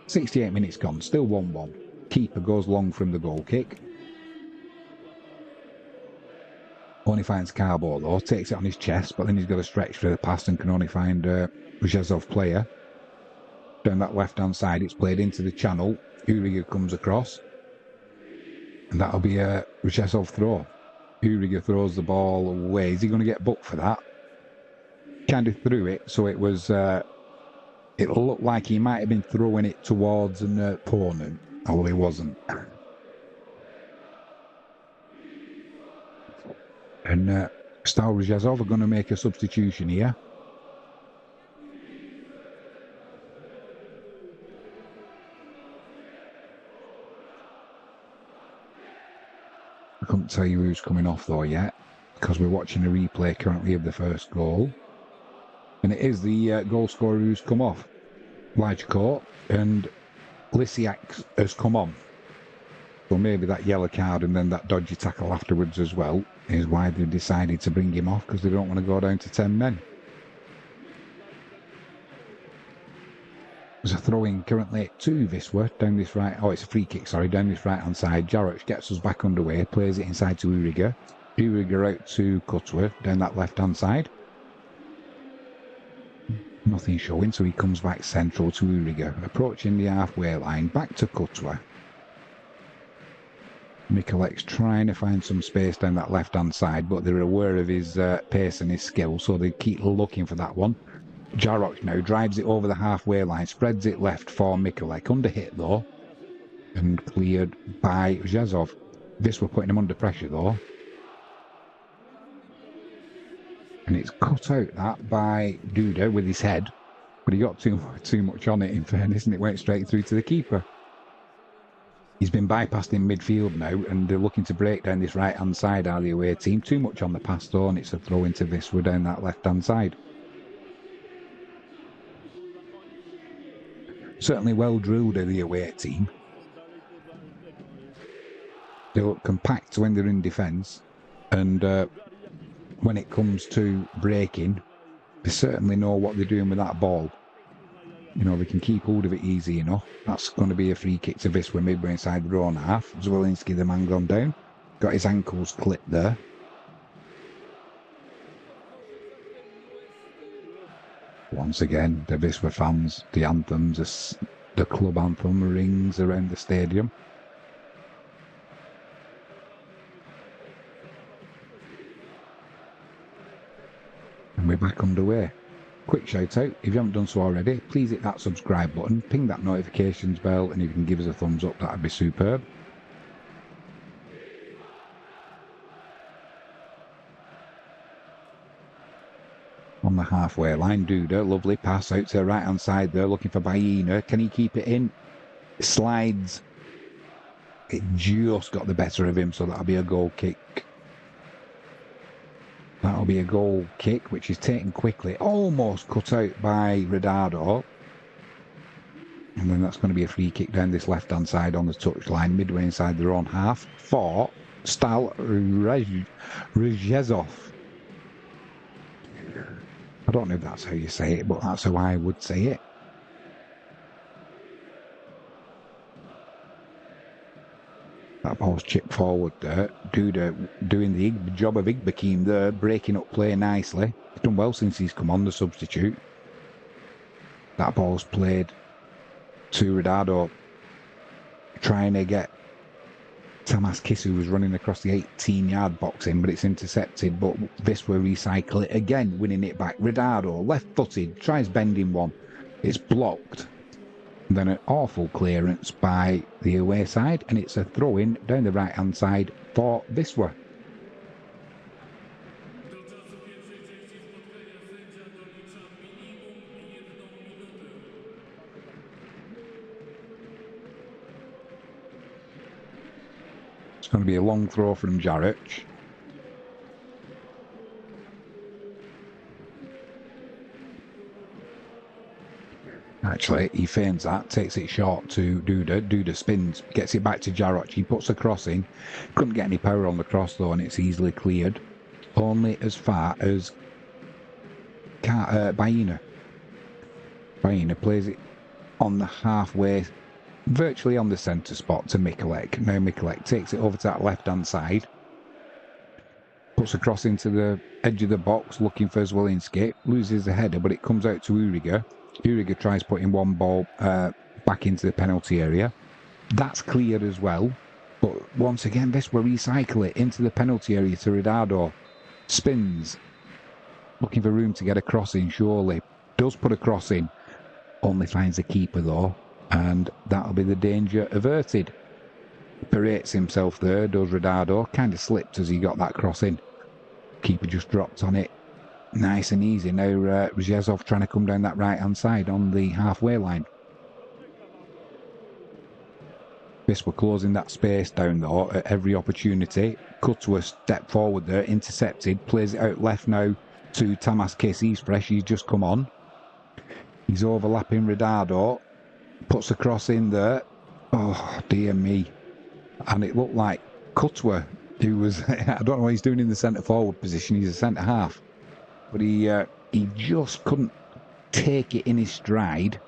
68 minutes gone, still 1-1. Keeper goes long from the goal kick. Only finds Carbo though, takes it on his chest, but then he's got to stretch for the pass and can only find Rzeszow player. Down that left-hand side, it's played into the channel. Uriger comes across. And that'll be a Rzeszow throw. Uriger throws the ball away. Is he going to get booked for that? Kind of threw it, so it was... it looked like he might have been throwing it towards an opponent, although he wasn't. And Stal Rzeszow are going to make a substitution here. I couldn't tell you who's coming off though yet, because we're watching a replay currently of the first goal. And it is the goal scorer who's come off. Lajko, and Lysiak has come on. So maybe that yellow card and then that dodgy tackle afterwards as well is why they've decided to bring him off, because they don't want to go down to 10 men. There's a throw-in currently to Wisla down this right... Oh, it's a free kick, sorry, down this right-hand side. Jarroch gets us back underway, plays it inside to Uriger. Uriger out to continuew down that left-hand side. Nothing showing, so he comes back central to Uriger, approaching the halfway line, back to continuew. Mikulek's trying to find some space down that left-hand side, but they're aware of his pace and his skill, so they keep looking for that one. Jarroch now drives it over the halfway line, spreads it left for Mikulek, under hit though, and cleared by Rzeszow. This were putting him under pressure though. And it's cut out that by Duda with his head, but he got too much on it in fairness, and it went straight through to the keeper. He's been bypassed in midfield now, and they're looking to break down this right-hand side, are the away team. Too much on the pass though, and it's a throw into Wisla down that left-hand side. Certainly well drilled in the away team. They look compact when they're in defence, and when it comes to breaking, they certainly know what they're doing with that ball. You know, they can keep hold of it easy enough. That's going to be a free kick to Wisla midway inside their own half. Zwolinski, the man, gone down. Got his ankles clipped there. Once again, the Wisla fans, the anthems, the club anthem rings around the stadium. And we're back underway. Quick shout out, if you haven't done so already, please hit that subscribe button, ping that notifications bell, and if you can give us a thumbs up, that'd be superb. On the halfway line, Duda, lovely pass out to the right hand side there, looking for Baena. Can he keep it in? Slides. It just got the better of him, so that'll be a goal kick. That'll be a goal kick, which is taken quickly, almost cut out by Redado. And then that's going to be a free kick down this left-hand side on the touchline, midway inside their own half, for Stal Rzeszow. I don't know if that's how you say it, but that's how I would say it. That ball's chipped forward there. Duda doing the job of Igbekim there, breaking up play nicely. He's done well since he's come on, the substitute. That ball's played to Ronaldo, trying to get Tamas Kisu was running across the 18-yard box in, but it's intercepted. But Wisla recycle it again, winning it back. Ronaldo, left-footed, tries bending one. It's blocked. Then an awful clearance by the away side, and it's a throw-in down the right-hand side for Wisla. It's going to be a long throw from Jarrett. Actually, he feigns that, takes it short to Duda. Duda spins, gets it back to Jarrett. He puts a cross in. Couldn't get any power on the cross, though, and it's easily cleared. Only as far as Baina. Baina plays it on the halfway, virtually on the centre spot to Mikulek. Now Mikulek takes it over to that left-hand side. Puts a cross into the edge of the box, looking for Zwolinski. Loses the header, but it comes out to Uriga. Uriga tries putting one ball back into the penalty area. That's cleared as well. But once again, Wisla recycle it into the penalty area to Ronaldo. Spins. Looking for room to get a cross in, surely. Does put a cross in. Only finds the keeper, though. And that'll be the danger averted. Berates himself there, does Ronaldo. Kind of slipped as he got that cross in. Keeper just dropped on it. Nice and easy. Now Rzeszow trying to come down that right-hand side on the halfway line. Wisla closing that space down, though, at every opportunity. Continuew step forward there, intercepted. Plays it out left now to Tamas Kiss. He's fresh, he's just come on. He's overlapping Ronaldo. Puts a cross in there. Oh, dear me. And it looked like Continuew, who was, I don't know what he's doing in the centre-forward position. He's a centre-half. But he just couldn't take it in his stride.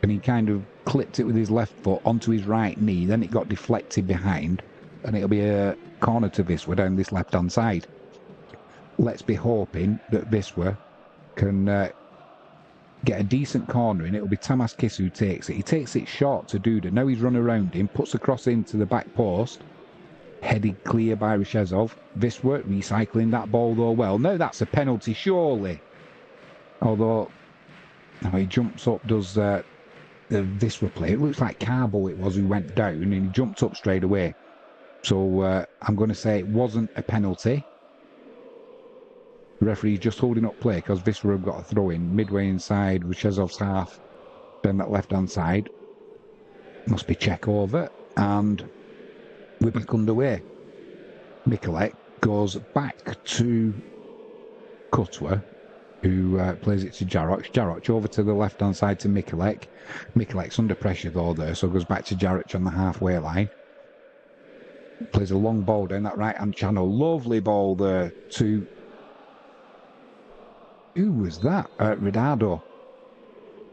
And he kind of clipped it with his left foot onto his right knee. Then it got deflected behind. And it'll be a corner to Wisla down this left-hand side. Let's be hoping that Wisla can get a decent corner in. It'll be Tamas Kiss who takes it. He takes it short to Duda. Now he's run around him. Puts the cross into the back post. Headed clear by Rzeszow. Wisla recycling that ball, though, well. Now that's a penalty, surely. Although, he jumps up, does the Wisla play. It looks like Carbo it was who went down, and he jumped up straight away. So I'm going to say it wasn't a penalty. The referee's just holding up play because Wisla have got a throw in midway inside Rzeszow's half, then that left-hand side. Must be check over, and we're back underway. Mikulek goes back to Continuew, who plays it to Jarrett. Jarrett over to the left-hand side to Mikulek. Mikulek's under pressure, though, there, so goes back to Jarrett on the halfway line. Plays a long ball down that right-hand channel. Lovely ball there to... Who was that? Ronaldo.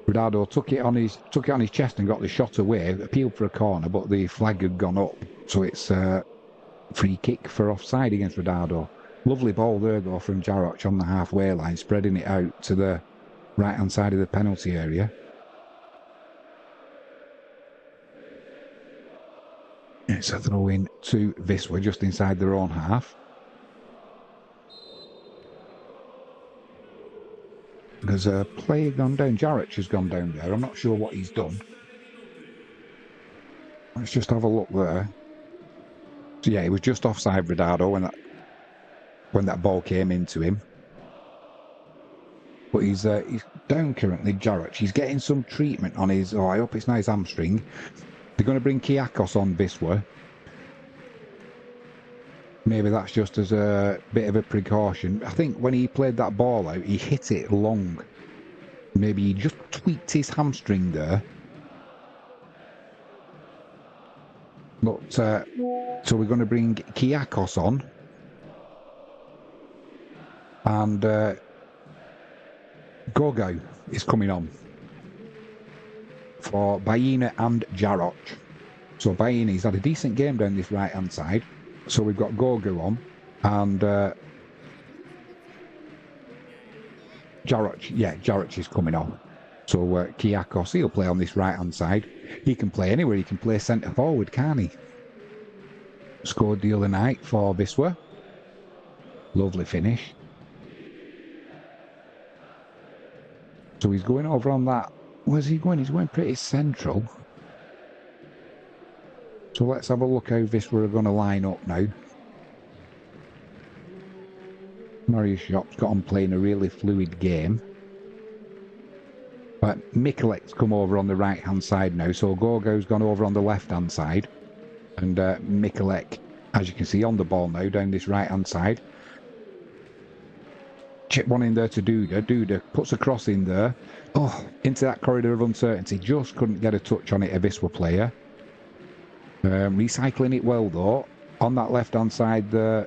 Ronaldo took it on his chest and got the shot away. Appealed for a corner, but the flag had gone up. So it's a free kick for offside against Ronaldo. Lovely ball there, though, from Jarrett on the halfway line, spreading it out to the right-hand side of the penalty area. It's a throw-in to Wisla just inside their own half. There's a player gone down. Jarrett has gone down there. I'm not sure what he's done. Let's just have a look there. So yeah, he was just offside Ronaldo when that ball came into him. But he's down currently, Jarrett. He's getting some treatment on his... Oh, I hope it's not his hamstring. They're going to bring Kiakos on Wisla. Maybe that's just as a bit of a precaution. I think when he played that ball out, he hit it long. Maybe he just tweaked his hamstring there. But, so we're going to bring Kiakos on. And Gogo is coming on for Baina and Jarrett. So Baina, he's had a decent game down this right-hand side. So we've got Gogo on, and Jarrett is coming on. So So Kiakos, he'll play on this right-hand side. He can play anywhere. He can play centre-forward, can't he? Scored the other night for Wisla. Lovely finish. So he's going over on that. Where's he going? He's going pretty central. So let's have a look how Wisla are going to line up now. Marius Shop's got on playing a really fluid game. But Mikulek's come over on the right-hand side now, so Gorgo's gone over on the left-hand side. And Mikulek, as you can see, on the ball now, down this right-hand side. Chip one in there to Duda. Duda puts a cross in there. Oh, into that corridor of uncertainty. Just couldn't get a touch on it, a Wisla player. Recycling it well, though. On that left-hand side there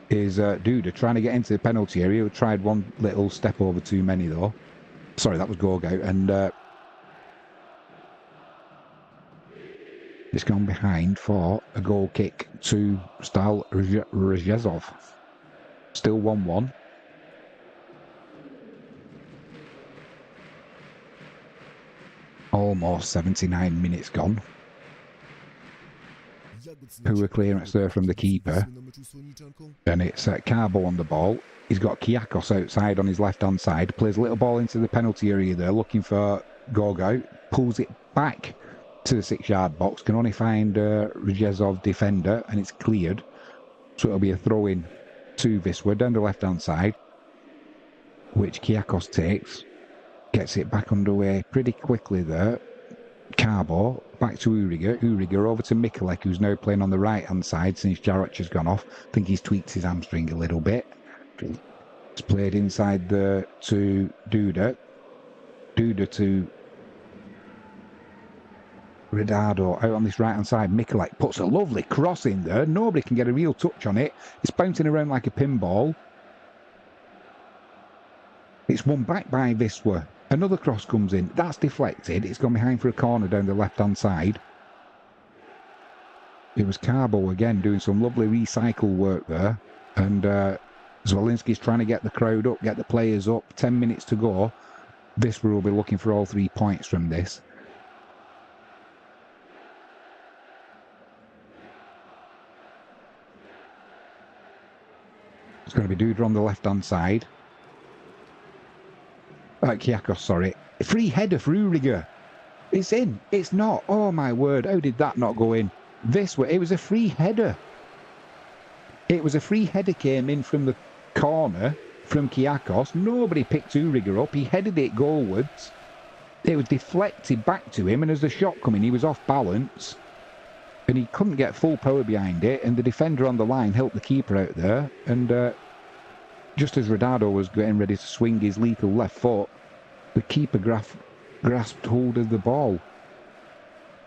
is Duda trying to get into the penalty area. He tried one little step over too many, though. Sorry, that was Gorgo. And it's gone behind for a goal kick to Stal Rzeszow. Still 1-1. Almost 79 minutes gone. Poor clearance there from the keeper. And it's Carbo on the ball. He's got Kiakos outside on his left-hand side. Plays a little ball into the penalty area there, looking for Gorgo. Pulls it back to the 6-yard box. Can only find Rzeszow defender, and it's cleared. So it'll be a throw-in to Wisla down the left-hand side, which Kiakos takes. Gets it back underway pretty quickly there. Carbo back to Uriger. Uriger over to Mikulek, who's now playing on the right-hand side since Jarach has gone off. I think he's tweaked his hamstring a little bit. It's played inside there to Duda. Duda to Redardo out on this right-hand side. Mikulek puts a lovely cross in there. Nobody can get a real touch on it. It's bouncing around like a pinball. It's won back by Wisla. Another cross comes in. That's deflected. It's gone behind for a corner down the left-hand side. It was Carbo again doing some lovely recycle work there. And Zwolinski's trying to get the crowd up, get the players up. 10 minutes to go. Wisla will be looking for all 3 points from this. It's going to be Duda on the left-hand side. Kiakos, sorry. Free header for Uriger. It's in. It's not. Oh, my word. How did that not go in? Wisla, it was a free header. It was a free header came in from the corner from Kiakos. Nobody picked Uriger up. He headed it goalwards. It was deflected back to him, and as the shot came in, he was off balance. And he couldn't get full power behind it, and the defender on the line helped the keeper out there. And just as Redardo was getting ready to swing his lethal left foot, the keeper grasped hold of the ball.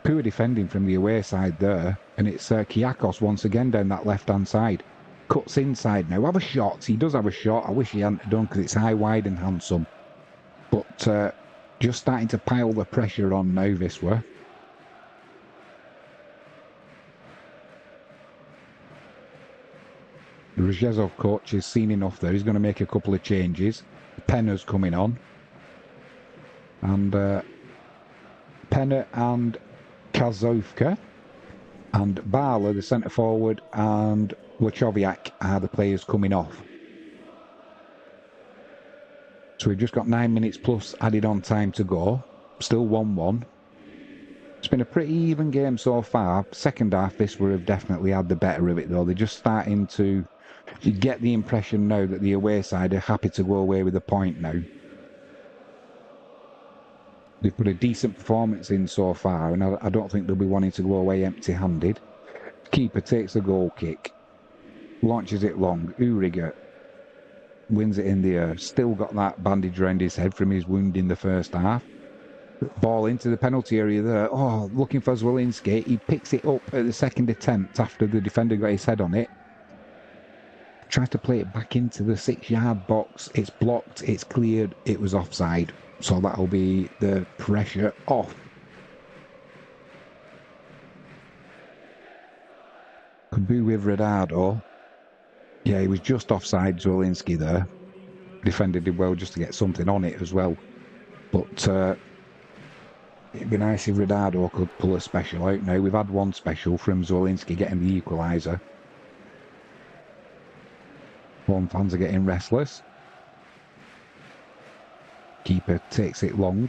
Poor defending from the away side there, and it's Kiakos once again down that left-hand side. Cuts inside now. Have a shot. He does have a shot. I wish he hadn't done because it's high, wide and handsome. But just starting to pile the pressure on now, Wisla. The Rzeszow coach has seen enough there. He's going to make a couple of changes. Penna's coming on. And Penna and Kazovka. And Barla, the centre forward, and Wachowiak are the players coming off. So we've just got 9 minutes plus added on time to go. Still 1-1. It's been a pretty even game so far. Second half, Wisla have definitely had the better of it, though. They're just starting to... You get the impression now that the away side are happy to go away with a point now. They've put a decent performance in so far, and I don't think they'll be wanting to go away empty-handed. Keeper takes the goal kick, launches it long. Uriger wins it in the air. Still got that bandage around his head from his wound in the first half. Ball into the penalty area there. Oh, looking for Zwolinski. He picks it up at the second attempt after the defender got his head on it. Tries to play it back into the 6-yard box. It's blocked. It's cleared. It was offside. So that'll be the pressure off. Could be with Redardo. Yeah, he was just offside, Zwolinski there. Defender did well just to get something on it as well. But it'd be nice if Ronaldo could pull a special out now. We've had one special from Zwolinski getting the equaliser. Home fans are getting restless. Keeper takes it long.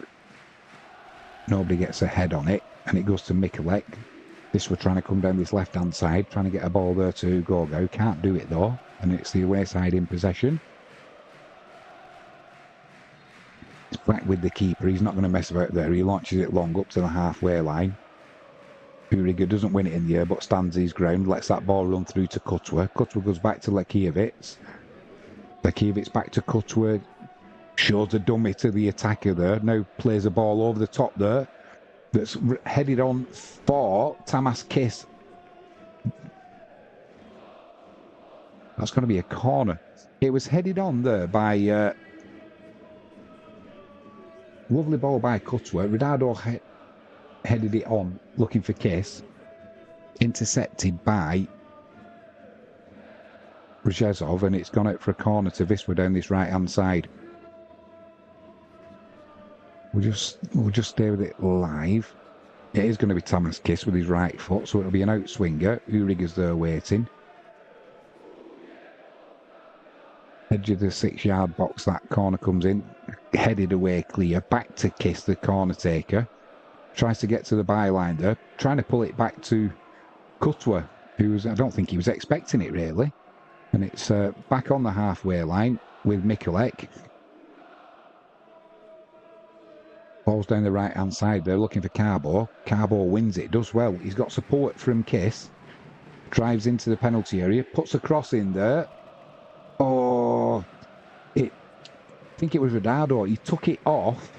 Nobody gets a head on it, and it goes to Mikulek. This we're trying to come down this left-hand side, trying to get a ball there to Gogo. Can't do it though, and it's the away side in possession. It's back with the keeper. He's not going to mess about there. He launches it long up to the halfway line. Uriga doesn't win it in the air, but stands his ground, lets that ball run through to Kutwa. Kutwa goes back to Lekiewicz. Lekiewicz back to Kutwa. Shows a dummy to the attacker there. Now plays a ball over the top there. That's headed on for Tamas Kiss. That's going to be a corner. It was headed on there by... lovely ball by Kutwa. Ronaldo headed it on, looking for Kiss. Intercepted by Rzeszow, and it's gone out for a corner to Wisła down this right-hand side. We'll just stay with it live. It is going to be Tamas Kiss with his right foot, so it'll be an outswinger. Uriga's there waiting. Edge of the 6-yard box, that corner comes in. Headed away clear. Back to Kiss, the corner taker. Tries to get to the byline there. Trying to pull it back to Kutwa, who was, I don't think he was expecting it really. And it's back on the halfway line with Mikulek. Ball's down the right-hand side there, looking for Carbo. Carbo wins it, does well. He's got support from Kiss. Drives into the penalty area, puts a cross in there. Oh, I think it was Ronaldo. He took it off.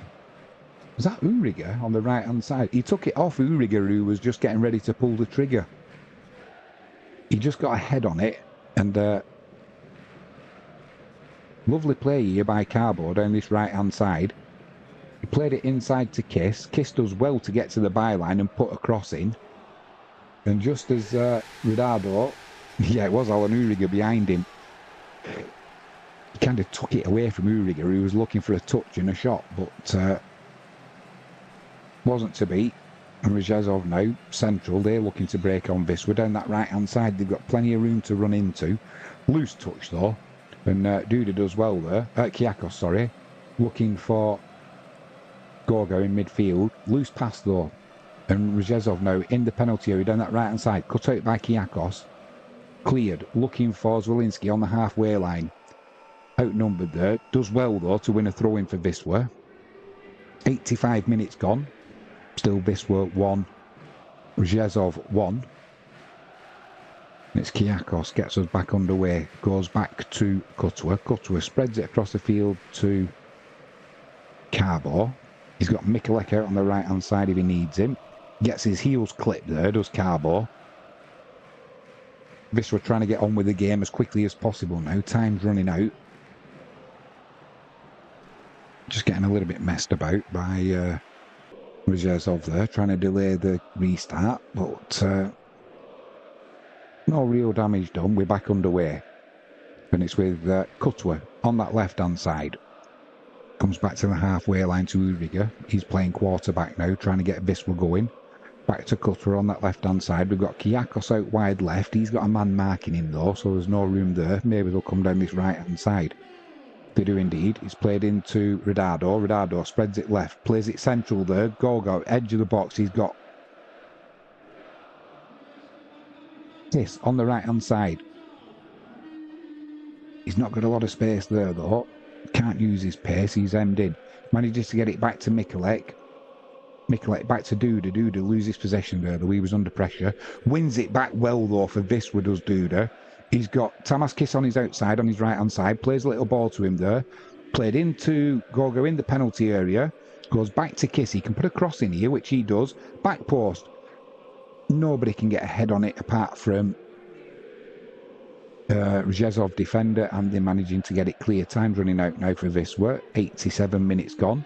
Was that Uriga on the right-hand side? He took it off Uriga, who was just getting ready to pull the trigger. He just got a head on it, and lovely play here by Carbo down this right-hand side. He played it inside to Kiss. Kiss does well to get to the byline and put a cross in. And just as Ronaldo, yeah, it was Alan Uriga behind him. He kind of took it away from Uriga, who was looking for a touch and a shot, but wasn't to be. And Rzeszow now, central, they're looking to break on Wisła. Down that right-hand side, they've got plenty of room to run into. Loose touch, though. And Duda does well there. Kiakos, sorry. Looking for Gogo in midfield. Loose pass, though. And Rzeszow now in the penalty area down that right-hand side. Cut out by Kiakos. Cleared. Looking for Zwolinski on the halfway line. Outnumbered there. Does well, though, to win a throw-in for Wisła. 85 minutes gone. Still Wisła 1. Rzeszow 1. It's Kiakos. Gets us back underway. Goes back to Kutwa. Kutwa spreads it across the field to Carbo. He's got Mikulek out on the right-hand side if he needs him. Gets his heels clipped there, does Carbo. Wisła trying to get on with the game as quickly as possible now. Time's running out. Just getting a little bit messed about by Rzeszow there, trying to delay the restart, but no real damage done. We're back underway. And it's with Kutwa on that left-hand side. Comes back to the halfway line to Uriga. He's playing quarterback now, trying to get Wisła going. Back to Kutwa on that left-hand side. We've got Kiakos out wide left. He's got a man marking him though, so there's no room there. Maybe they'll come down this right-hand side. They do indeed. It's played into Ronaldo. Ronaldo spreads it left, plays it central there. Gogo, edge of the box. He's got this on the right-hand side. He's not got a lot of space there though. Can't use his pace. He's hemmed in. Manages to get it back to Mikulek. Mikulek back to Duda. Duda loses possession there, though he was under pressure. Wins it back well though for Wisła, does Duda. He's got Tamas Kiss on his outside, on his right-hand side. Plays a little ball to him there. Played into Gogo in the penalty area. Goes back to Kiss. He can put a cross in here, which he does. Back post. Nobody can get a head on it apart from Rzeszow defender, and they're managing to get it clear. Time's running out now for Wisła. 87 minutes gone.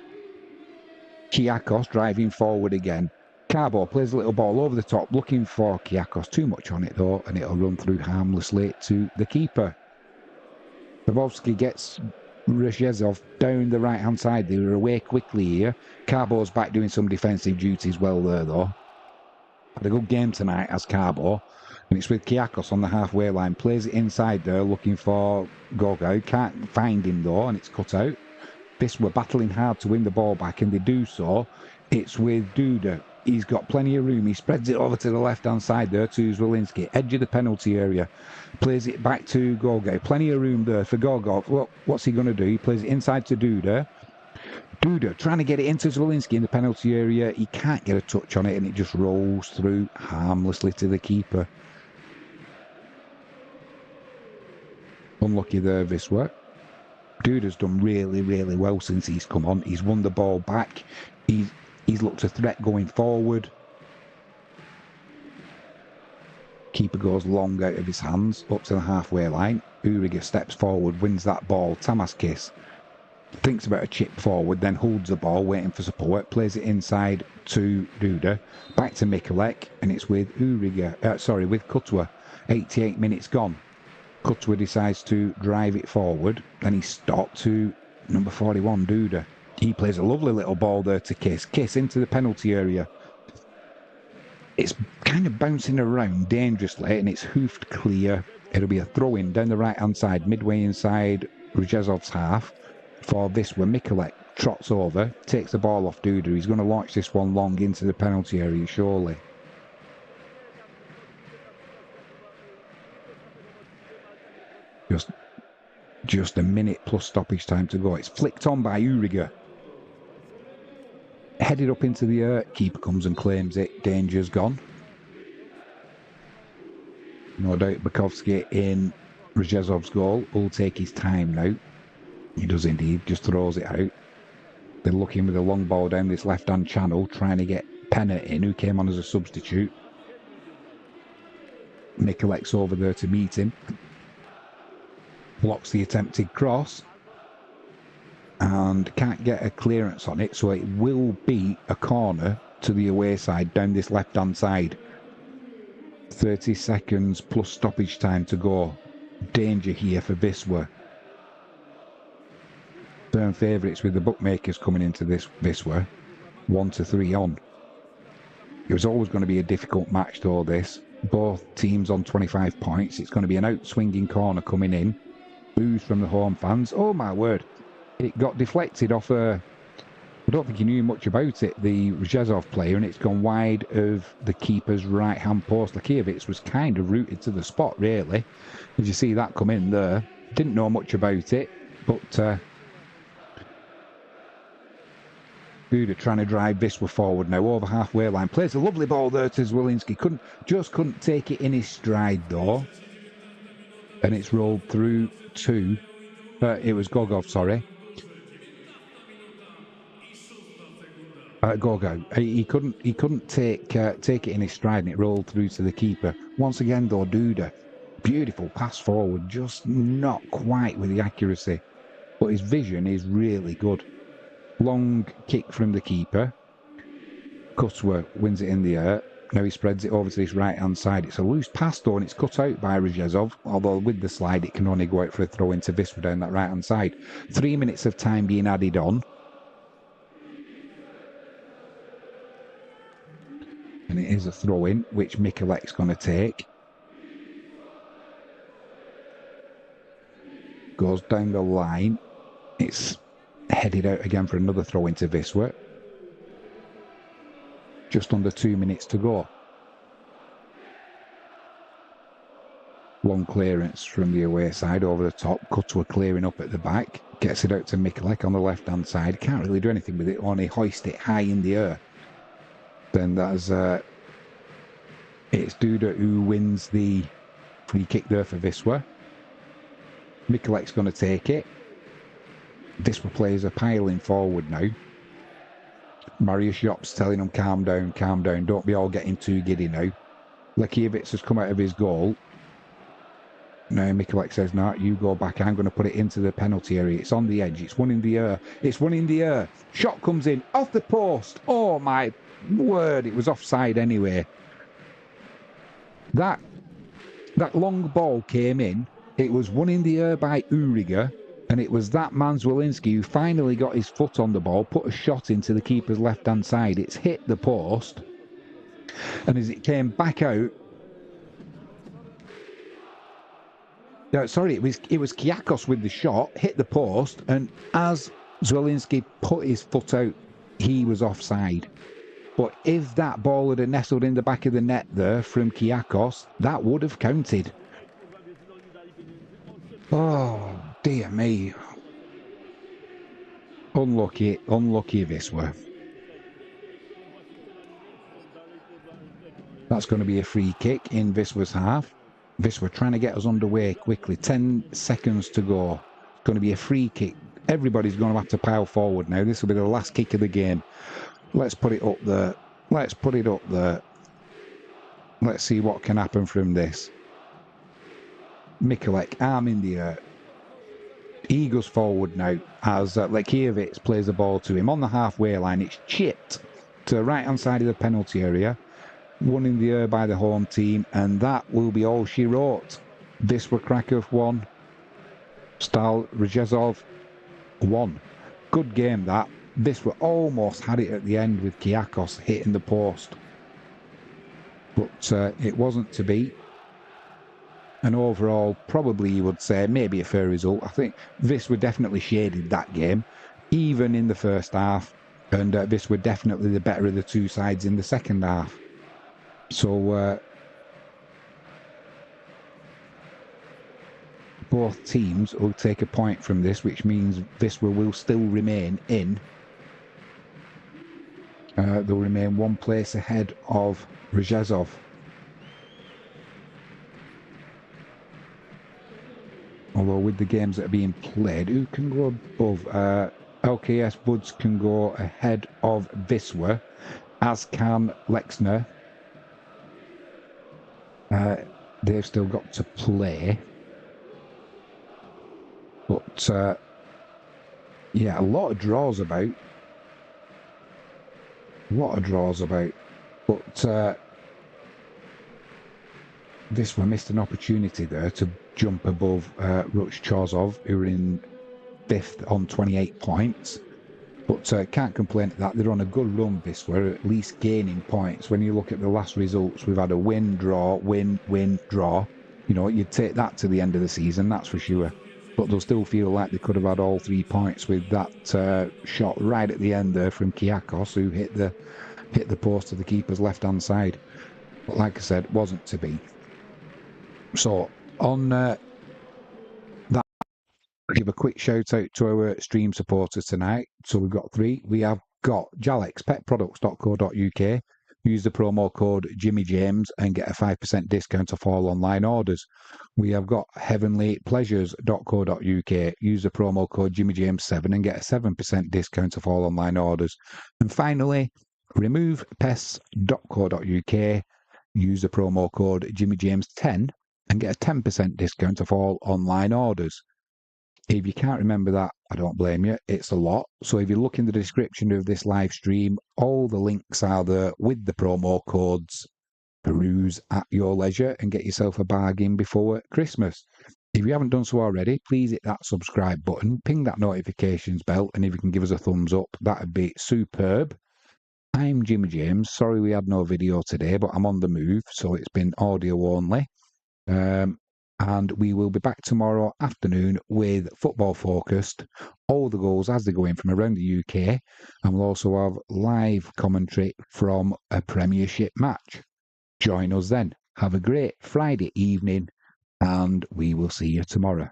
Kiakos driving forward again. Carbo plays a little ball over the top, looking for Kiakos. Too much on it though, and it'll run through harmlessly to the keeper. Lwowski gets Rzeszow down the right-hand side. They were away quickly here. Carbo's back doing some defensive duties well there, though. Had a good game tonight as Carbo. And it's with Kiakos on the halfway line. Plays it inside there, looking for Gogo. Can't find him, though, and it's cut out. This were battling hard to win the ball back, and they do so. It's with Duda. He's got plenty of room. He spreads it over to the left-hand side there to Zwolinski. Edge of the penalty area. Plays it back to Gogo. Plenty of room there for Gogo. Well, what's he going to do? He plays it inside to Duda. Duda trying to get it into Zwolinski in the penalty area. He can't get a touch on it, and it just rolls through harmlessly to the keeper. Unlucky there, Wisla. Duda's done really, really well since he's come on. He's won the ball back. He's looked a threat going forward. Keeper goes long out of his hands, up to the halfway line. Uriga steps forward, wins that ball. Tamaskis thinks about a chip forward, then holds the ball, waiting for support. Plays it inside to Duda. Back to Mikulek, and it's with with Kutwa. 88 minutes gone. Kutwa decides to drive it forward. Then he's stopped to number 41, Duda. He plays a lovely little ball there to Kiss. Kiss into the penalty area. It's kind of bouncing around dangerously, and it's hoofed clear. It'll be a throw-in down the right-hand side, midway inside Rzeszow's half. For this one, Mikulek trots over, takes the ball off Duda. He's going to launch this one long into the penalty area, surely. Just a minute plus stoppage time to go. It's flicked on by Uriga. Headed up into the air. Keeper comes and claims it. Danger's gone. No doubt Bukovski in Rzeszow's goal will take his time now. He does indeed. Just throws it out. They're looking with a long ball down this left-hand channel, trying to get Penner in, who came on as a substitute. Mikulek's over there to meet him. Blocks the attempted cross. And can't get a clearance on it, so it will be a corner to the away side down this left-hand side. 30 seconds plus stoppage time to go. Danger here for Wisla. Firm favourites with the bookmakers coming into this Wisla. 1-3 on. It was always going to be a difficult match though, this. Both teams on 25 points. It's going to be an out-swinging corner coming in. Boos from the home fans. Oh my word. It got deflected off I don't think he knew much about it, the Rzeszov player, and it's gone wide of the keeper's right-hand post. Lakievich was kind of rooted to the spot, really. Did you see that come in there? Didn't know much about it, but Duda trying to drive Wisla forward now, over halfway line. Plays a lovely ball there to Zwolinski. Couldn't take it in his stride, though. And it's rolled through to... it was Gogov, sorry. Gogo. He couldn't take it in his stride, and it rolled through to the keeper. Once again, though, Duda, beautiful pass forward, just not quite with the accuracy, but his vision is really good. Long kick from the keeper. Kutwa wins it in the air. Now he spreads it over to this right-hand side. It's a loose pass, though, and it's cut out by Rzeszov, although with the slide it can only go out for a throw into Wisla down that right-hand side. 3 minutes of time being added on. And it is a throw-in, which Mikulek's going to take. Goes down the line. It's headed out again for another throw into Wisla. Just under 2 minutes to go. Long clearance from the away side over the top. Kutwa clearing up at the back. Gets it out to Mikulek on the left-hand side. Can't really do anything with it, only hoist it high in the air. Then that's it's Duda who wins the free kick there for Wisla. Mikulek's going to take it. Wisla players are piling forward now. Mariusz Jop's telling them calm down, don't be all getting too giddy now. Lakievich has come out of his goal. Now Mikulek says, no, you go back, I'm going to put it into the penalty area. It's on the edge, it's one in the air, it's one in the air. Shot comes in, off the post. Oh my word, it was offside anyway. That long ball came in, it was one in the air by Uriga, And it was that man Zwolinski who finally got his foot on the ball, put a shot into the keeper's left-hand side. It's hit the post. And as it came back out... sorry, it was Kiakos with the shot, hit the post, and as Zwolinski put his foot out, he was offside. But if that ball had nestled in the back of the net there from Kiakos, that would have counted. Oh, dear me. Unlucky Wisla. That's going to be a free kick in Wisła's half. Wisła trying to get us underway quickly. 10 seconds to go. It's going to be a free kick. Everybody's going to have to pile forward now. This will be the last kick of the game. Let's put it up there. Let's put it up there. Let's see what can happen from this. Mikulek, arm in the air. He goes forward now as Lekiewicz plays the ball to him. On the halfway line, it's chipped to the right-hand side of the penalty area. Won in the air by the home team, and that will be all she wrote. Wisla Krakow 1. Stal Rzeszow 1. Good game, that. Wisla almost had it at the end with Kiakos hitting the post. But it wasn't to be. And overall, probably you would say maybe a fair result. I think Wisla definitely shaded that game, even in the first half. And Wisla definitely the better of the two sides in the second half. So both teams will take a point from this, which means Wisla will still remain in. They'll remain one place ahead of Rzeszow. Although with the games that are being played, who can go above? LKS Buds can go ahead of Wisla, as can Lexner. They've still got to play. But, yeah, a lot of draws about. But Wisla missed an opportunity there to jump above Ruch-Chorzów, who are in 5th on 28 points. But can't complain at that. They're on a good run, Wisla, at least gaining points. When you look at the last results, we've had a win, draw, win, win, draw. You know, you'd take that to the end of the season, that's for sure. But they'll still feel like they could have had all 3 points with that shot right at the end there from Kiakos, who hit the post of the keeper's left-hand side. But like I said, wasn't to be. So, on that, I'll give a quick shout out to our stream supporters tonight. So we've got 3. We have got jalexpetproducts.co.uk. Use the promo code Jimmy James and get a 5% discount off all online orders. We have got heavenlypleasures.co.uk. Use the promo code Jimmy James 7 and get a 7% discount off all online orders. And finally, removepests.co.uk. Use the promo code Jimmy James 10 and get a 10% discount off all online orders. If you can't remember that, I don't blame you. It's a lot. So if you look in the description of this live stream, all the links are there with the promo codes. Peruse at your leisure and get yourself a bargain before Christmas. If you haven't done so already, please hit that subscribe button, ping that notifications bell, and if you can give us a thumbs up, that'd be superb. I'm Jimmy James. Sorry we had no video today, but I'm on the move, so it's been audio only. And we will be back tomorrow afternoon with Football Focused, all the goals as they go in from around the UK, and we'll also have live commentary from a Premiership match. Join us then. Have a great Friday evening, and we will see you tomorrow.